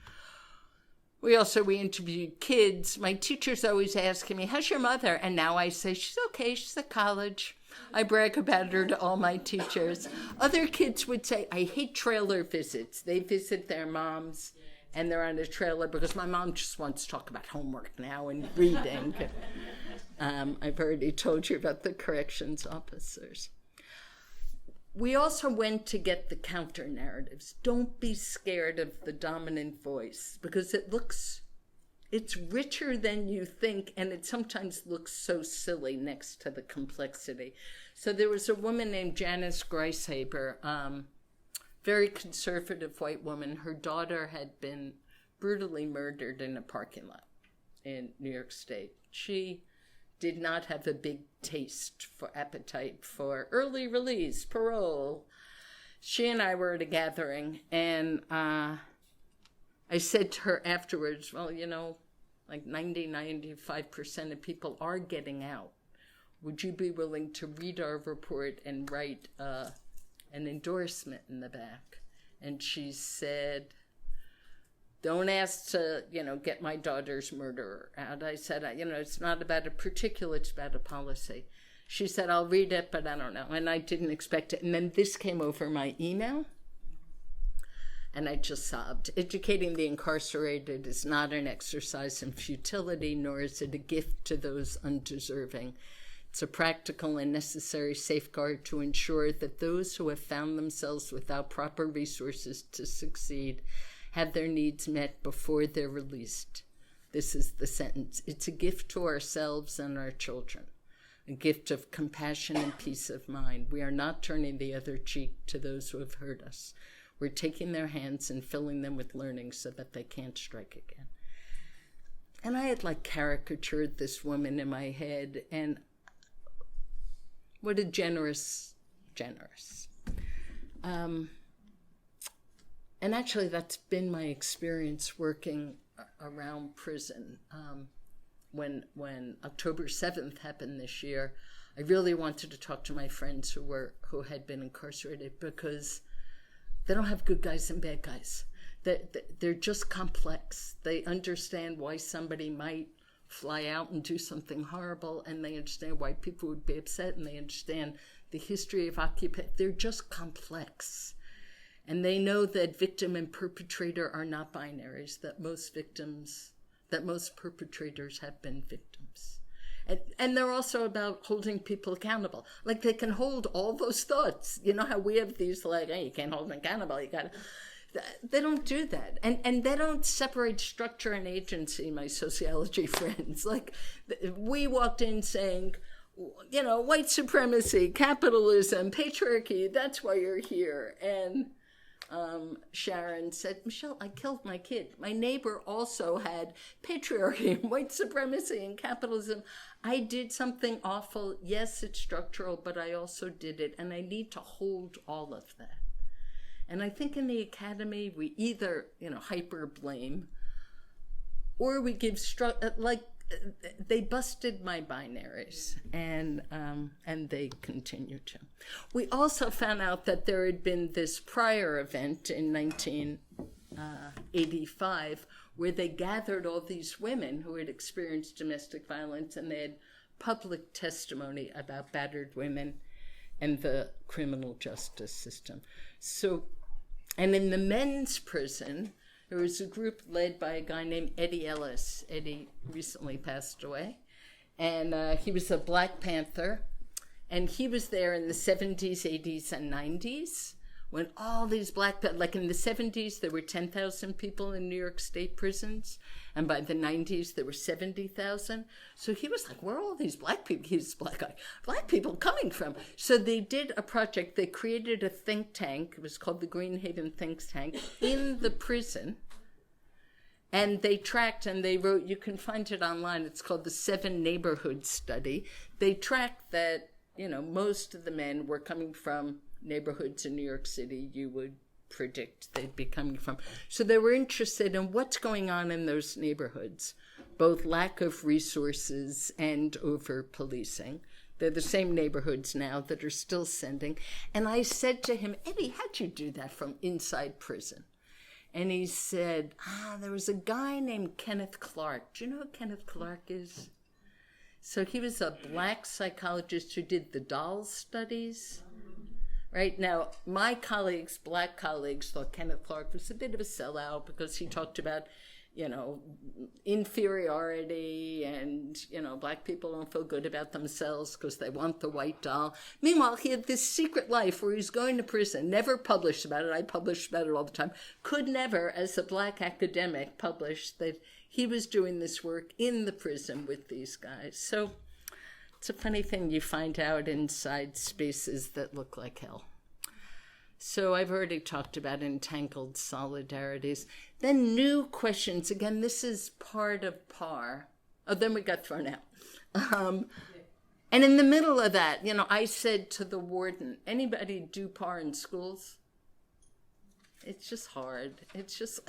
We interviewed kids. My teacher's always asking me, how's your mother? And now I say, she's okay, she's at college. I brag about her to all my teachers. Other kids would say, I hate trailer visits. They visit their moms and they're on a trailer because my mom just wants to talk about homework now and reading. I've already told you about the corrections officers. We also went to get the counter narratives. Don't be scared of the dominant voice because it's richer than you think, and it sometimes looks so silly next to the complexity. So there was a woman named Janice Greishaber, very conservative white woman. Her daughter had been brutally murdered in a parking lot in New York State. She did not have a big appetite for early release, parole. She and I were at a gathering, and I said to her afterwards, well, like 95% of people are getting out. Would you be willing to read our report and write an endorsement in the back? And she said, don't ask to, get my daughter's murderer out. I said, it's not about a particular, it's about a policy. She said, I'll read it, but I don't know. And I didn't expect it. And then this came over my email, and I just sobbed. Educating the incarcerated is not an exercise in futility, nor is it a gift to those undeserving. It's a practical and necessary safeguard to ensure that those who have found themselves without proper resources to succeed have their needs met before they're released. This is the sentence. It's a gift to ourselves and our children, a gift of compassion and peace of mind. We are not turning the other cheek to those who have hurt us. We're taking their hands and filling them with learning so that they can't strike again. And I had caricatured this woman in my head, and what a generous. And actually, that's been my experience working around prison. When October 7th happened this year, I really wanted to talk to my friends who had been incarcerated because they don't have good guys and bad guys. They're just complex. They understand why somebody might fly out and do something horrible, and they understand why people would be upset, and they understand the history of occupation. They're just complex. And they know that victim and perpetrator are not binaries, that most perpetrators have been victims. And they're also about holding people accountable. They can hold all those thoughts. You know how we have these hey, you can't hold them accountable, you gotta. They don't do that. And they don't separate structure and agency, my sociology friends. We walked in saying, white supremacy, capitalism, patriarchy, that's why you're here. And Sharon said, Michelle, I killed my kid. My neighbor also had patriarchy and white supremacy and capitalism. I did something awful. Yes, it's structural, but I also did it. And I need to hold all of that. And I think in the academy, we either, hyper blame, or we give they busted my binaries, and they continue to. We also found out that there had been this prior event in 1985 where they gathered all these women who had experienced domestic violence, and they had public testimony about battered women and the criminal justice system. So, and in the men's prison, there was a group led by a guy named Eddie Ellis. Eddie recently passed away. And he was a Black Panther. And he was there in the 70s, 80s, and 90s when all these Black Panthers, in the 70s, there were 10,000 people in New York State prisons. And by the 90s, there were 70,000. So he was like, where are all these Black people? He's a Black guy. Black people coming from? So they did a project. They created a think tank. It was called the Greenhaven Think Tank in the prison. And they tracked and they wrote, you can find it online. It's called the 7 Neighborhoods Study. They tracked that, most of the men were coming from neighborhoods in New York City you would predict they'd be coming from. So they were interested in what's going on in those neighborhoods, both lack of resources and over-policing. They're the same neighborhoods now that are still sending. And I said to him, Eddie, how'd you do that from inside prison? And he said, there was a guy named Kenneth Clark. Do you know who Kenneth Clark is? So he was a black psychologist who did the doll studies. Right now, my colleagues, black colleagues, thought Kenneth Clark was a bit of a sellout because he talked about, inferiority and, black people don't feel good about themselves because they want the white doll. Meanwhile, he had this secret life where he's going to prison, never published about it. I published about it all the time. Could never, as a black academic, publish that he was doing this work in the prison with these guys. So it's a funny thing you find out inside spaces that look like hell. So I've already talked about entangled solidarities. Then new questions. Again, this is part of PAR. Oh, then we got thrown out. And in the middle of that, I said to the warden, anybody do PAR in schools? It's just hard. It's just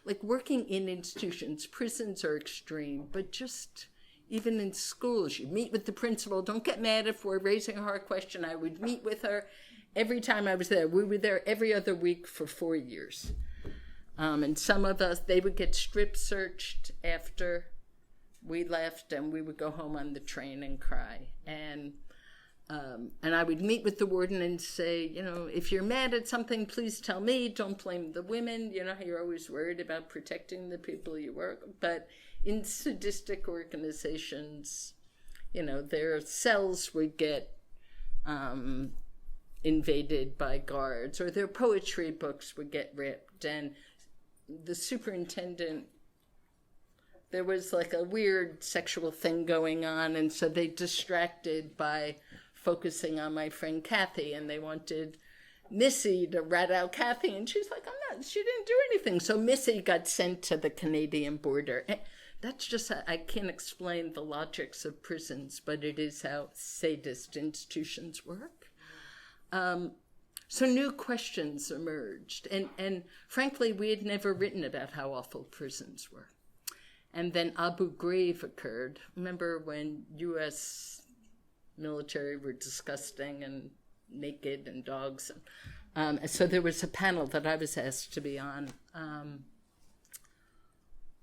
like working in institutions. Prisons are extreme, but just even in schools, you meet with the principal. Don't get mad if we're raising a hard question. I would meet with her. Every time I was there, we were there every other week for 4 years. And some of us, they would get strip searched after we left, and we would go home on the train and cry. And I would meet with the warden and say, if you're mad at something, please tell me. Don't blame the women. You're always worried about protecting the people you work with. But in sadistic organizations, their cells would get invaded by guards, or their poetry books would get ripped, and the superintendent, there was like a weird sexual thing going on, and so they distracted by focusing on my friend Kathy, and they wanted Missy to rat out Kathy, and she's like, she didn't do anything. So Missy got sent to the Canadian border. That's just, I can't explain the logics of prisons, but it is how sadist institutions work. So new questions emerged. And frankly, we had never written about how awful prisons were. And then Abu Ghraib occurred. Remember when U.S. military were disgusting and naked and dogs? So there was a panel that I was asked to be on.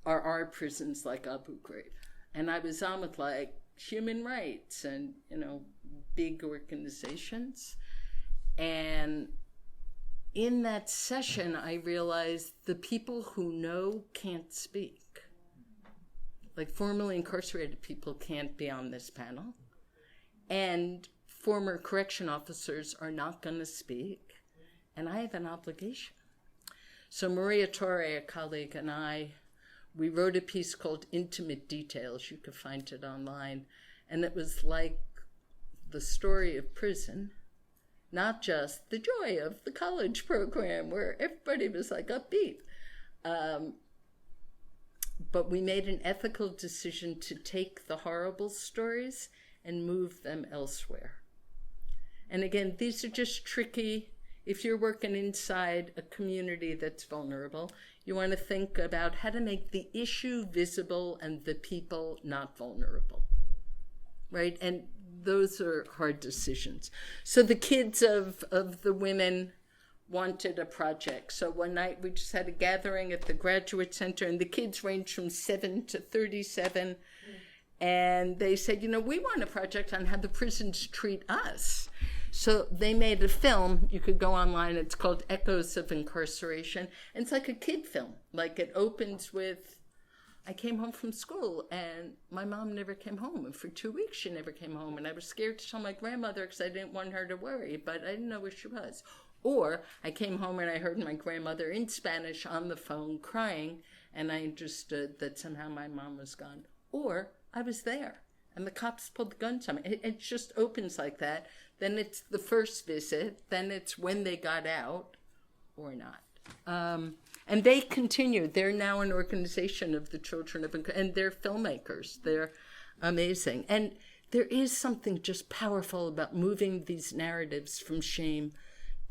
Are our prisons like Abu Ghraib? And I was on with like human rights and, big organizations. And in that session, I realized the people who know can't speak. Like formerly incarcerated people can't be on this panel. And former correction officers are not going to speak. And I have an obligation. So Maria Torre, a colleague, and I, we wrote a piece called Intimate Details. You could find it online. And it was like the story of prison, not just the joy of the college program where everybody was like upbeat. But we made an ethical decision to take the horrible stories and move them elsewhere. And again, these are just tricky. If you're working inside a community that's vulnerable, you want to think about how to make the issue visible and the people not vulnerable, right? And those are hard decisions. So the kids of the women wanted a project. So one night we just had a gathering at the Graduate Center, and the kids ranged from 7 to 37. And they said, we want a project on how the prisons treat us. So they made a film. You could go online. It's called Echoes of Incarceration. And it's like a kid film. Like it opens with, I came home from school and my mom never came home. And for 2 weeks, she never came home. And I was scared to tell my grandmother because I didn't want her to worry, but I didn't know where she was. Or I came home and I heard my grandmother in Spanish on the phone crying, and I understood that somehow my mom was gone. Or I was there and the cops pulled the guns on me. It just opens like that. Then it's the first visit. Then it's when they got out or not. And they continue. They're now an organization of the children of, and they're filmmakers. They're amazing. And there is something just powerful about moving these narratives from shame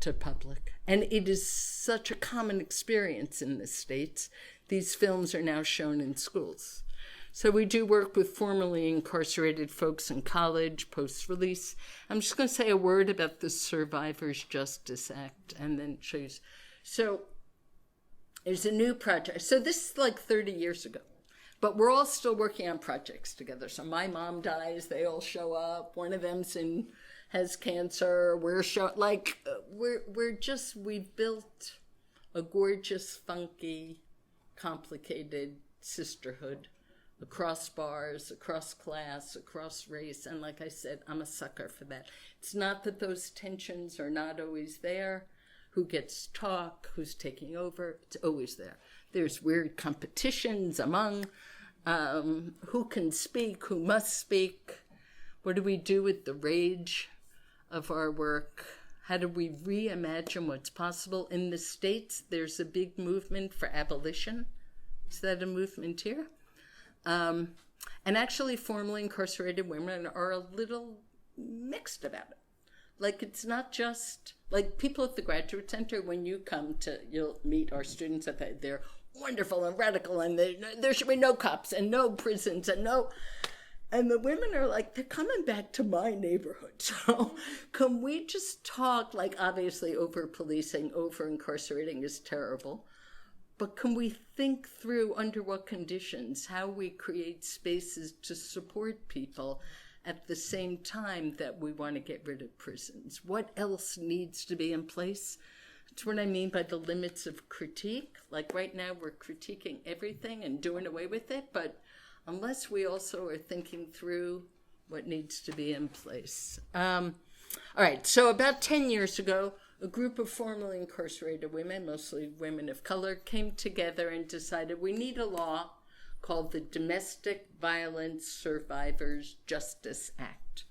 to public. And it is such a common experience in the States. These films are now shown in schools. So we do work with formerly incarcerated folks in college, post-release. I'm just going to say a word about the Survivors Justice Act and then show you. So there's a new project. So this is like 30 years ago. But we're all still working on projects together. So my mom dies, they all show up. One of them's has cancer. We've built a gorgeous, funky, complicated sisterhood across bars, across class, across race. And like I said, I'm a sucker for that. It's not that those tensions are not always there. Who gets to talk, who's taking over, it's always there. There's weird competitions among who can speak, who must speak. What do we do with the rage of our work? How do we reimagine what's possible? In the States, there's a big movement for abolition. Is that a movement here? And actually, formerly incarcerated women are a little mixed about it. Like, it's not just, like, people at the Graduate Center, when you come you'll meet our students, they're wonderful and radical, and there should be no cops and no prisons and no... And the women are like, they're coming back to my neighborhood. So can we just talk, like, obviously over-policing, over-incarcerating is terrible. But can we think through under what conditions, how we create spaces to support people at the same time that we want to get rid of prisons? What else needs to be in place? That's what I mean by the limits of critique. Like right now we're critiquing everything and doing away with it, but unless we also are thinking through what needs to be in place. All right, so about 10 years ago, a group of formerly incarcerated women, mostly women of color, came together and decided we need a law called the Domestic Violence Survivors Justice Act.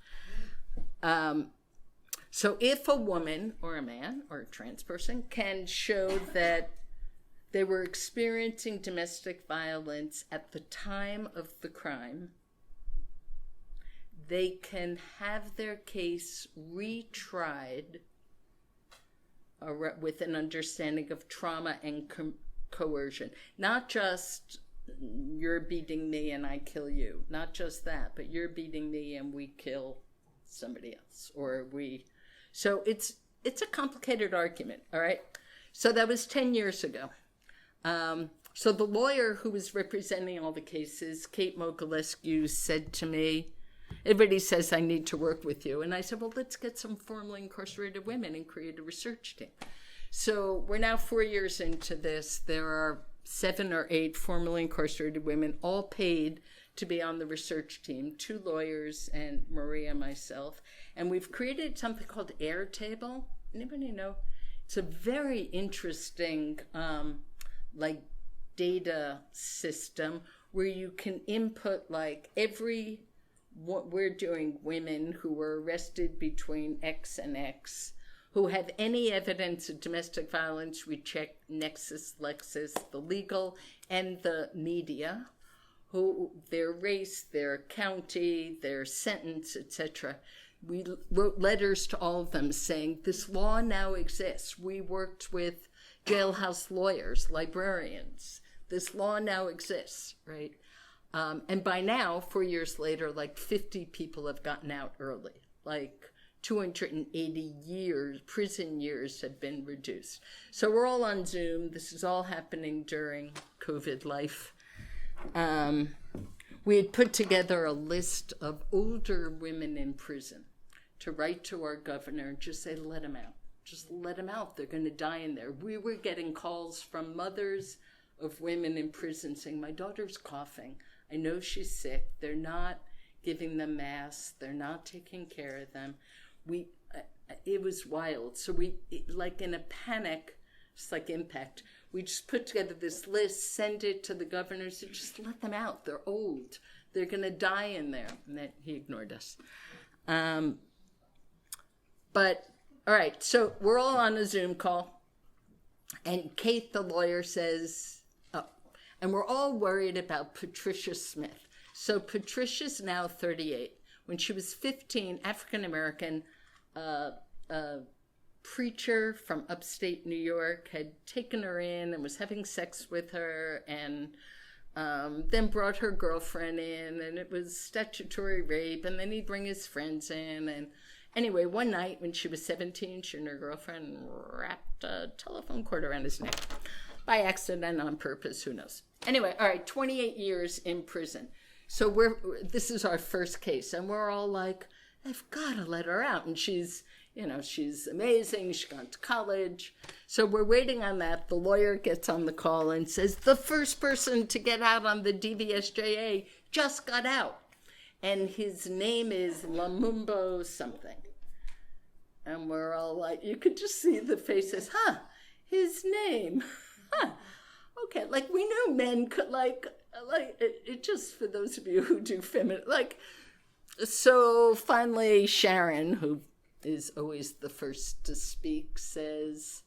So if a woman or a man or a trans person can show that they were experiencing domestic violence at the time of the crime, they can have their case retried with an understanding of trauma and coercion. Not just, you're beating me and I kill you. Not just that, but you're beating me and we kill somebody else. So it's a complicated argument, all right? So that was 10 years ago. So the lawyer who was representing all the cases, Kate Mogalescu, said to me, everybody says I need to work with you. And I said, well, let's get some formerly incarcerated women and create a research team. So we're now 4 years into this. There are 7 or 8 formerly incarcerated women, all paid to be on the research team, 2 lawyers and Maria, myself. And we've created something called Airtable. Anybody know? It's a very interesting data system where you can input what we're doing, women who were arrested between X and X, who have any evidence of domestic violence. We check Nexus, Lexis, the legal, and the media, who their race, their county, their sentence, etc. We wrote letters to all of them saying, this law now exists. We worked with jailhouse lawyers, librarians. This law now exists, right? And by now, 4 years later, 50 people have gotten out early. 280 prison years have been reduced. So we're all on Zoom. This is all happening during COVID life. We had put together a list of older women in prison to write to our governor and just say, let them out. Just let them out. They're going to die in there. We were getting calls from mothers of women in prison saying, my daughter's coughing. I know she's sick. They're not giving them masks. They're not taking care of them. It was wild. So in a panic, just like Impact, we just put together this list, send it to the governor, said, just let them out. They're old. They're going to die in there. And then he ignored us. But, all right, so we're all on a Zoom call. And Kate, the lawyer, says, and we're all worried about Patricia Smith. So Patricia's now 38. When she was 15, African-American, preacher from upstate New York had taken her in and was having sex with her and then brought her girlfriend in, and it was statutory rape, and then he'd bring his friends in. And anyway, one night when she was 17, she and her girlfriend wrapped a telephone cord around his neck. By accident, on purpose, who knows. Anyway, all right, 28 years in prison. So this is our first case, and we're all like, I've got to let her out. And she's amazing. She's gone to college. So we're waiting on that. The lawyer gets on the call and says, the first person to get out on the DVSJA just got out. And his name is Lumumba something. And we're all like, you could just see the faces, his name. Okay, like we knew men could like it just for those of you who do feminine, like, so finally Sharon, who is always the first to speak, says,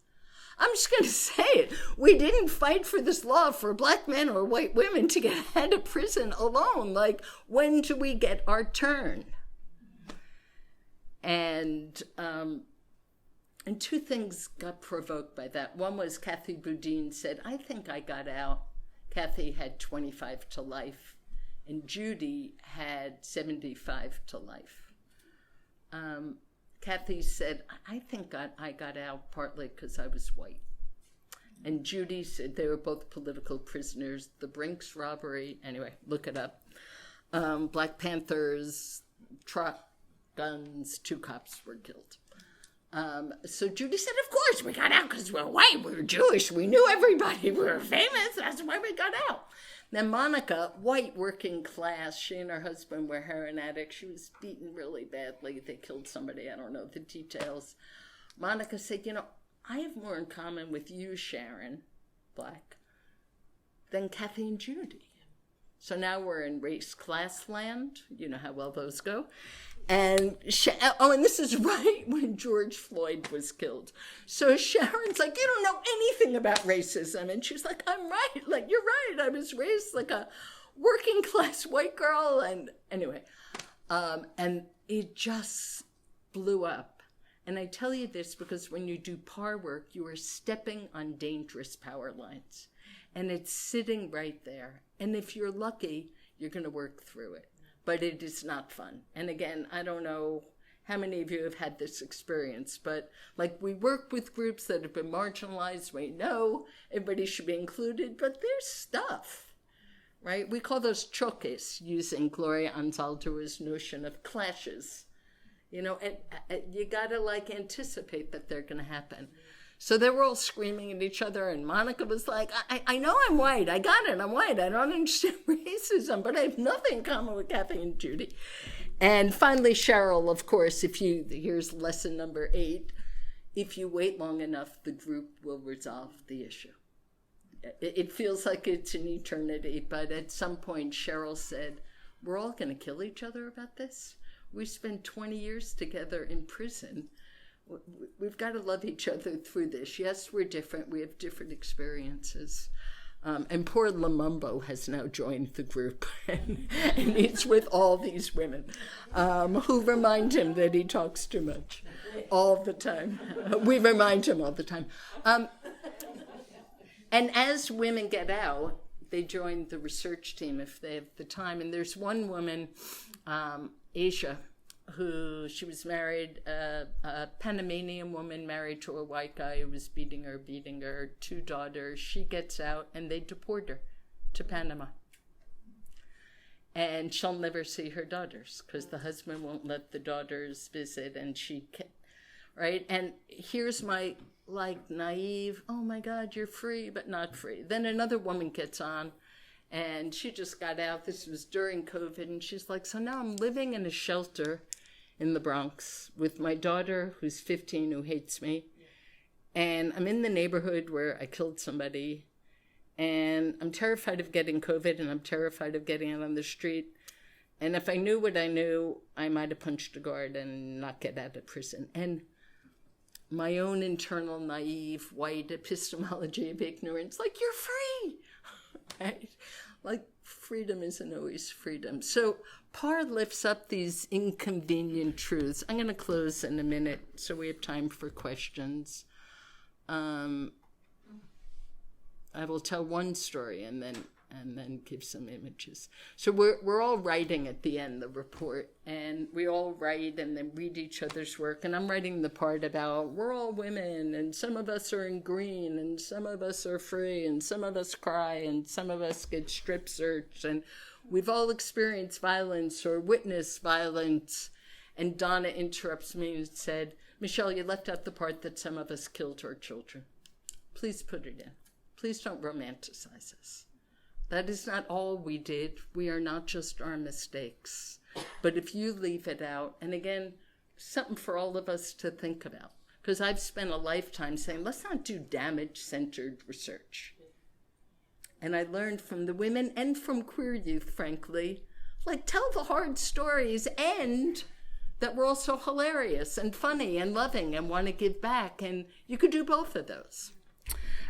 I'm just going to say it. We didn't fight for this law for black men or white women to get out of prison alone. Like, when do we get our turn? And two things got provoked by that. One was Kathy Boudin said, I think I got out. Kathy had 25 to life, and Judy had 75 to life. Kathy said, I think I got out partly because I was white. And Judy said they were both political prisoners. The Brinks robbery, anyway, look it up. Black Panthers, truck, guns, 2 cops were killed. So Judy said, of course, we got out because we're white, we were Jewish, we knew everybody, we were famous, that's why we got out. Then Monica, white, working class, she and her husband were heroin addicts. She was beaten really badly. They killed somebody, I don't know the details. Monica said, I have more in common with you, Sharon, black, than Kathy and Judy. So now we're in race class land. You know how well those go. And and this is right when George Floyd was killed. So Sharon's like, you don't know anything about racism. And she's like, I'm right. Like, you're right. I was raised like a working class white girl. And anyway, and it just blew up. And I tell you this because when you do par work, you are stepping on dangerous power lines. And it's sitting right there. And if you're lucky, you're going to work through it. But it is not fun. And again, I don't know how many of you have had this experience, but like we work with groups that have been marginalized. We know everybody should be included, but there's stuff, right? We call those choques, using Gloria Anzaldua's notion of clashes, and you gotta like anticipate that they're gonna happen. So they were all screaming at each other, and Monica was like, I know I'm white. I got it. I'm white. I don't understand racism, but I have nothing in common with Kathy and Judy. And finally, Cheryl, of course, here's lesson number 8. If you wait long enough, the group will resolve the issue. It feels like it's an eternity, but at some point, Cheryl said, we're all going to kill each other about this. We spent 20 years together in prison. We've got to love each other through this. Yes, we're different. We have different experiences. And poor Lumumba has now joined the group and he's with all these women who remind him that he talks too much all the time. We remind him all the time. And as women get out, they join the research team if they have the time. And there's one woman, Asia, who she was married, a Panamanian woman married to a white guy who was beating her, 2 daughters. She gets out and they deport her to Panama. And she'll never see her daughters because the husband won't let the daughters visit, and right? And here's my naive, oh my God, you're free, but not free. Then another woman gets on and she just got out. This was during COVID. And she's like, so now I'm living in a shelter in the Bronx with my daughter, who's 15, who hates me. And I'm in the neighborhood where I killed somebody. And I'm terrified of getting COVID, and I'm terrified of getting out on the street. And if I knew what I knew, I might have punched a guard and not get out of prison. And my own internal naive white epistemology of ignorance, like, you're free, right? Like, freedom isn't always freedom. So Parr lifts up these inconvenient truths. I'm going to close in a minute so we have time for questions. I will tell one story and then and then give some images. So we're all writing at the end, the report, and we all write and then read each other's work. And I'm writing the part about we're all women, and some of us are in green, and some of us are free, and some of us cry, and some of us get strip searched, and we've all experienced violence or witnessed violence. And Donna interrupts me and said, Michelle, you left out the part that some of us killed our children. Please put it in. Please don't romanticize us. That is not all we did. We are not just our mistakes. But if you leave it out, and again, something for all of us to think about, because I've spent a lifetime saying, let's not do damage-centered research. And I learned from the women and from queer youth, frankly, like, tell the hard stories, and that we're also hilarious and funny and loving and want to give back. And you could do both of those.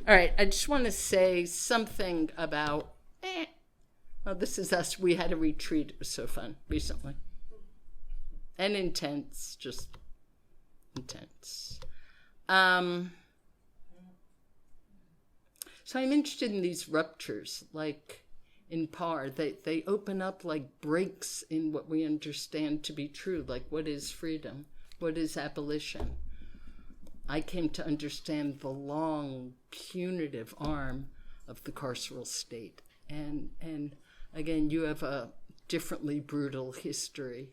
All right, I just want to say something about, well, this is us. We had a retreat. It was so fun recently. And intense, just intense. So I'm interested in these ruptures, like in Parr. They open up like breaks in what we understand to be true, like what is freedom, what is abolition. I came to understand the long, punitive arm of the carceral state. And again, you have a differently brutal history.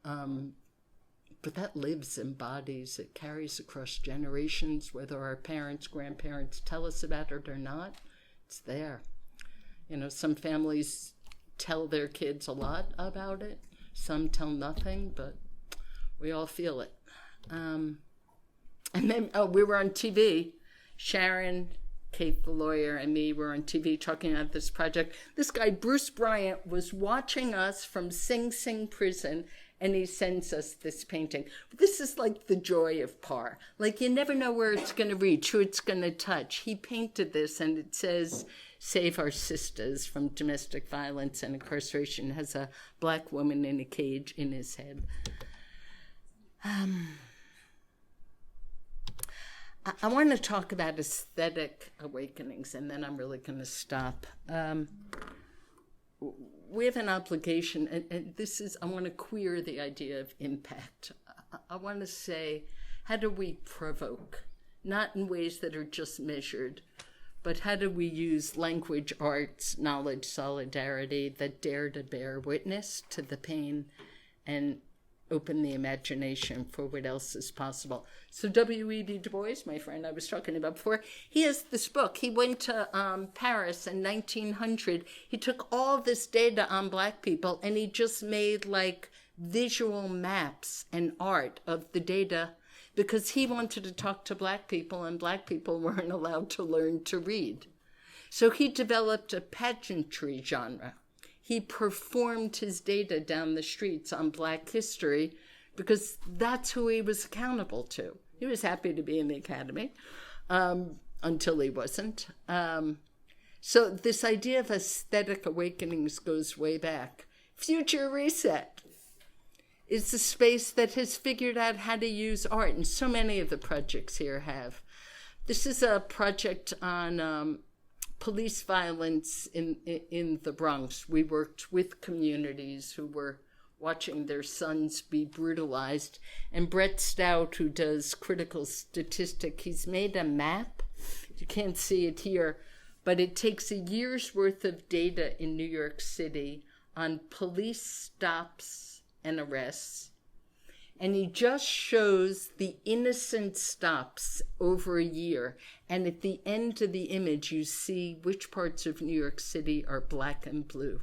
But that lives, embodies, it carries across generations, whether our parents, grandparents tell us about it or not, it's there. You know, some families tell their kids a lot about it. Some tell nothing, but we all feel it. And then, we were on TV. Sharon, Kate the lawyer, and me were on TV talking about this project. This guy, Bruce Bryant, was watching us from Sing Sing prison, and he sends us this painting. This is like the joy of Parr. Like, you never know where it's going to reach, who it's going to touch. He painted this, and it says, "Save our sisters from domestic violence and incarceration." It has a black woman in a cage in his head. I want to talk about aesthetic awakenings, and then I'm really going to stop. We have an obligation, and this is, I want to queer the idea of impact. I want to say, how do we provoke? Not in ways that are just measured, but how do we use language, arts, knowledge, solidarity that dare to bear witness to the pain and open the imagination for what else is possible. So W.E.B. Du Bois, my friend I was talking about before, he has this book. He went to Paris in 1900. He took all this data on Black people, and he just made like visual maps and art of the data, because he wanted to talk to Black people, and Black people weren't allowed to learn to read. So he developed a pageantry genre. He performed his data down the streets on Black history because that's who he was accountable to. He was happy to be in the academy until he wasn't. So this idea of aesthetic awakenings goes way back. Future Reset is the space that has figured out how to use art, and so many of the projects here have. This is a project on police violence in the Bronx. We worked with communities who were watching their sons be brutalized. And Brett Stout, who does critical statistic, he's made a map. You can't see it here, but it takes a year's worth of data in New York City on police stops and arrests. And he just shows the innocent stops over a year. And at the end of the image, you see which parts of New York City are Black and blue.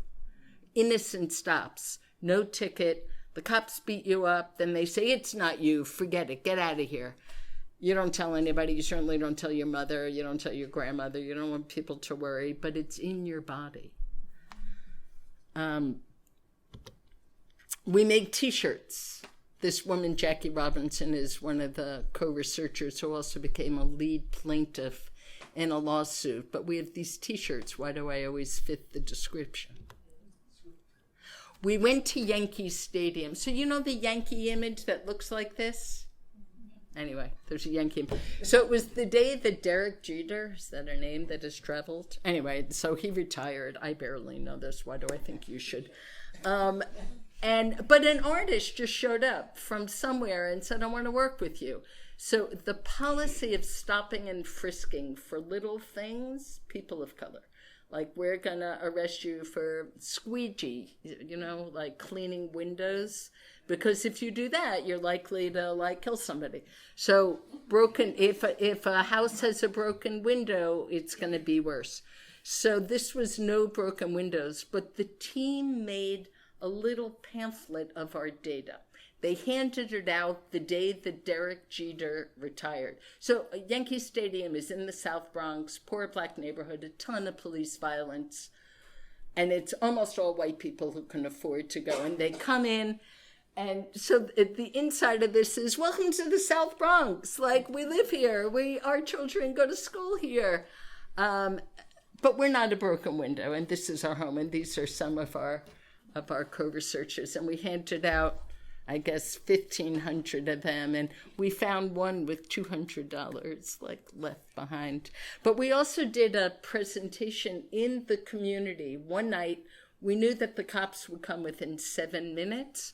Innocent stops, no ticket. The cops beat you up. Then they say, it's not you. Forget it. Get out of here. You don't tell anybody. You certainly don't tell your mother. You don't tell your grandmother. You don't want people to worry. But it's in your body. We make T-shirts. This woman, Jackie Robinson, is one of the co-researchers who also became a lead plaintiff in a lawsuit. But we have these T-shirts. Why do I always fit the description? We went to Yankee Stadium. So you know the Yankee image that looks like this? Anyway, there's a Yankee. So it was the day that Derek Jeter, is that a name that has traveled? Anyway, so he retired. I barely know this. Why do I think you should? But an artist just showed up from somewhere and said, I want to work with you. So the policy of stopping and frisking for little things, people of color, like we're going to arrest you for squeegee, like cleaning windows. Because if you do that, you're likely to kill somebody. So if a house has a broken window, it's going to be worse. So this was no broken windows, but the team made a little pamphlet of our data. They handed it out the day that Derek Jeter retired. So Yankee Stadium is in the South Bronx, poor black neighborhood, a ton of police violence. And it's almost all white people who can afford to go. And they come in. And so the inside of this is, welcome to the South Bronx. Like, we live here. Our children go to school here. But we're not a broken window, and this is our home. And these are some of our co-researchers. And we handed out, I guess, 1,500 of them. And we found one with $200, left behind. But we also did a presentation in the community. One night, we knew that the cops would come within 7 minutes,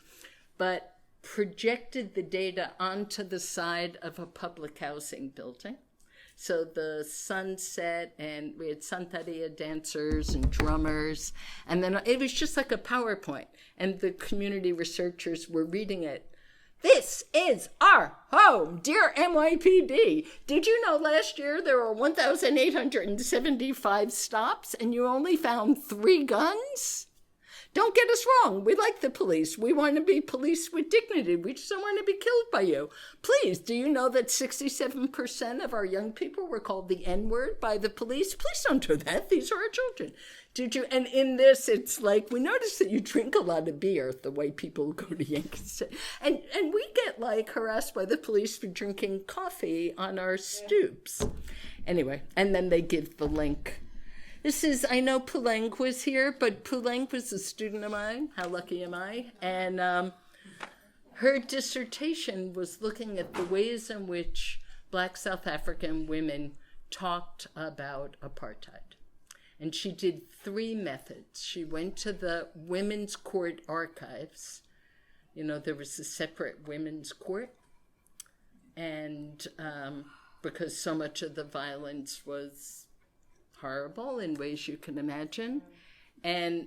but projected the data onto the side of a public housing building. So the sun set, and we had Santeria dancers and drummers, and then it was just like a PowerPoint, and the community researchers were reading it. This is our home, dear NYPD. Did you know last year there were 1,875 stops, and you only found 3 guns? Don't get us wrong. We like the police. We want to be police with dignity. We just don't want to be killed by you. Please, do you know that 67% of our young people were called the N-word by the police? Please don't do that. These are our children. Did you? And in this, it's like, we notice that you drink a lot of beer, the white people who go to Yankees. And we get harassed by the police for drinking coffee on our stoops. Anyway, and then they give the link. I know Puleng was here, but Puleng was a student of mine. How lucky am I? And her dissertation was looking at the ways in which Black South African women talked about apartheid. And she did 3 methods. She went to the women's court archives. There was a separate women's court. And because so much of the violence was horrible in ways you can imagine. And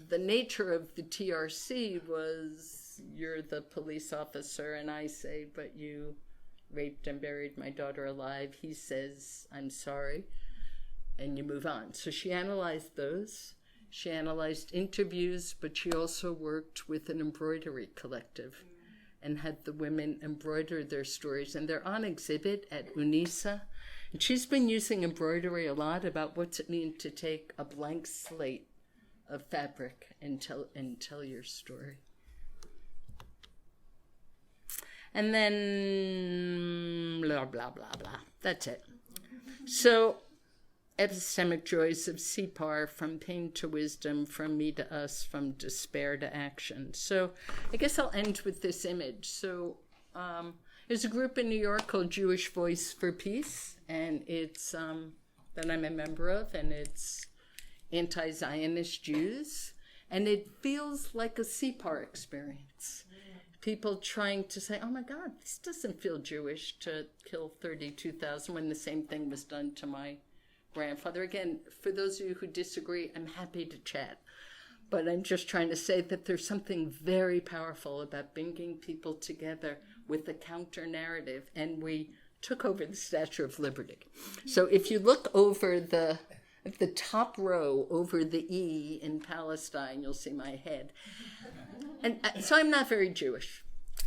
the nature of the TRC was, you're the police officer, and I say, but you raped and buried my daughter alive. He says, I'm sorry, and you move on. So she analyzed those. She analyzed interviews, but she also worked with an embroidery collective and had the women embroider their stories. And they're on exhibit at UNISA. And she's been using embroidery a lot about what's it mean to take a blank slate of fabric and tell your story. And then blah, blah, blah, blah. That's it. So, epistemic joys of CPAR, from pain to wisdom, from me to us, from despair to action. So I guess I'll end with this image. So there's a group in New York called Jewish Voice for Peace, and it's that I'm a member of, and it's anti-Zionist Jews, and it feels like a CPAR experience. People trying to say, oh my God, this doesn't feel Jewish to kill 32,000 when the same thing was done to my grandfather. Again, for those of you who disagree, I'm happy to chat. But I'm just trying to say that there's something very powerful about bringing people together with a counter narrative. And we took over the Statue of Liberty. So if you look over at the top row over the E in Palestine, you'll see my head. And so I'm not very Jewish.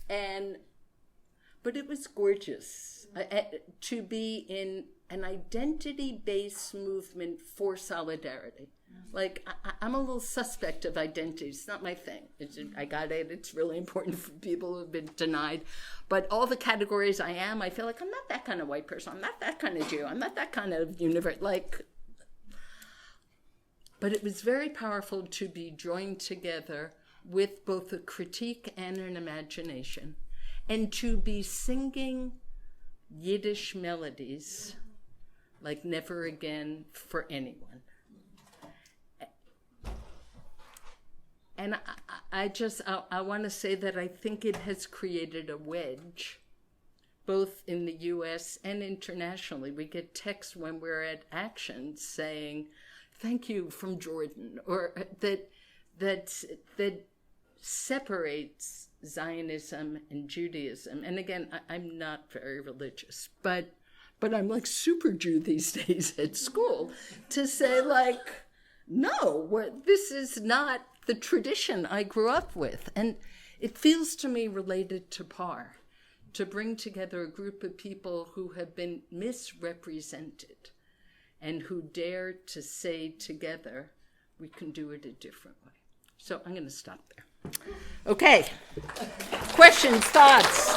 But it was gorgeous to be in an identity-based movement for solidarity. Like, I'm a little suspect of identity. It's not my thing. I got it. It's really important for people who have been denied. But all the categories I am, I feel like I'm not that kind of white person. I'm not that kind of Jew. I'm not that kind of universe. But it was very powerful to be joined together with both a critique and an imagination. and to be singing Yiddish melodies like never again for anyone. And I want to say that I think it has created a wedge, both in the US and internationally. We get texts when we're at Actions saying, thank you from Jordan, or that separates Zionism and Judaism. And again, I'm not very religious, but I'm like super Jew these days at school to say like, no, this is not the tradition I grew up with. And it feels to me related to PAR, to bring together a group of people who have been misrepresented and who dare to say together, we can do it a different way. So I'm going to stop there. Okay. Questions, thoughts?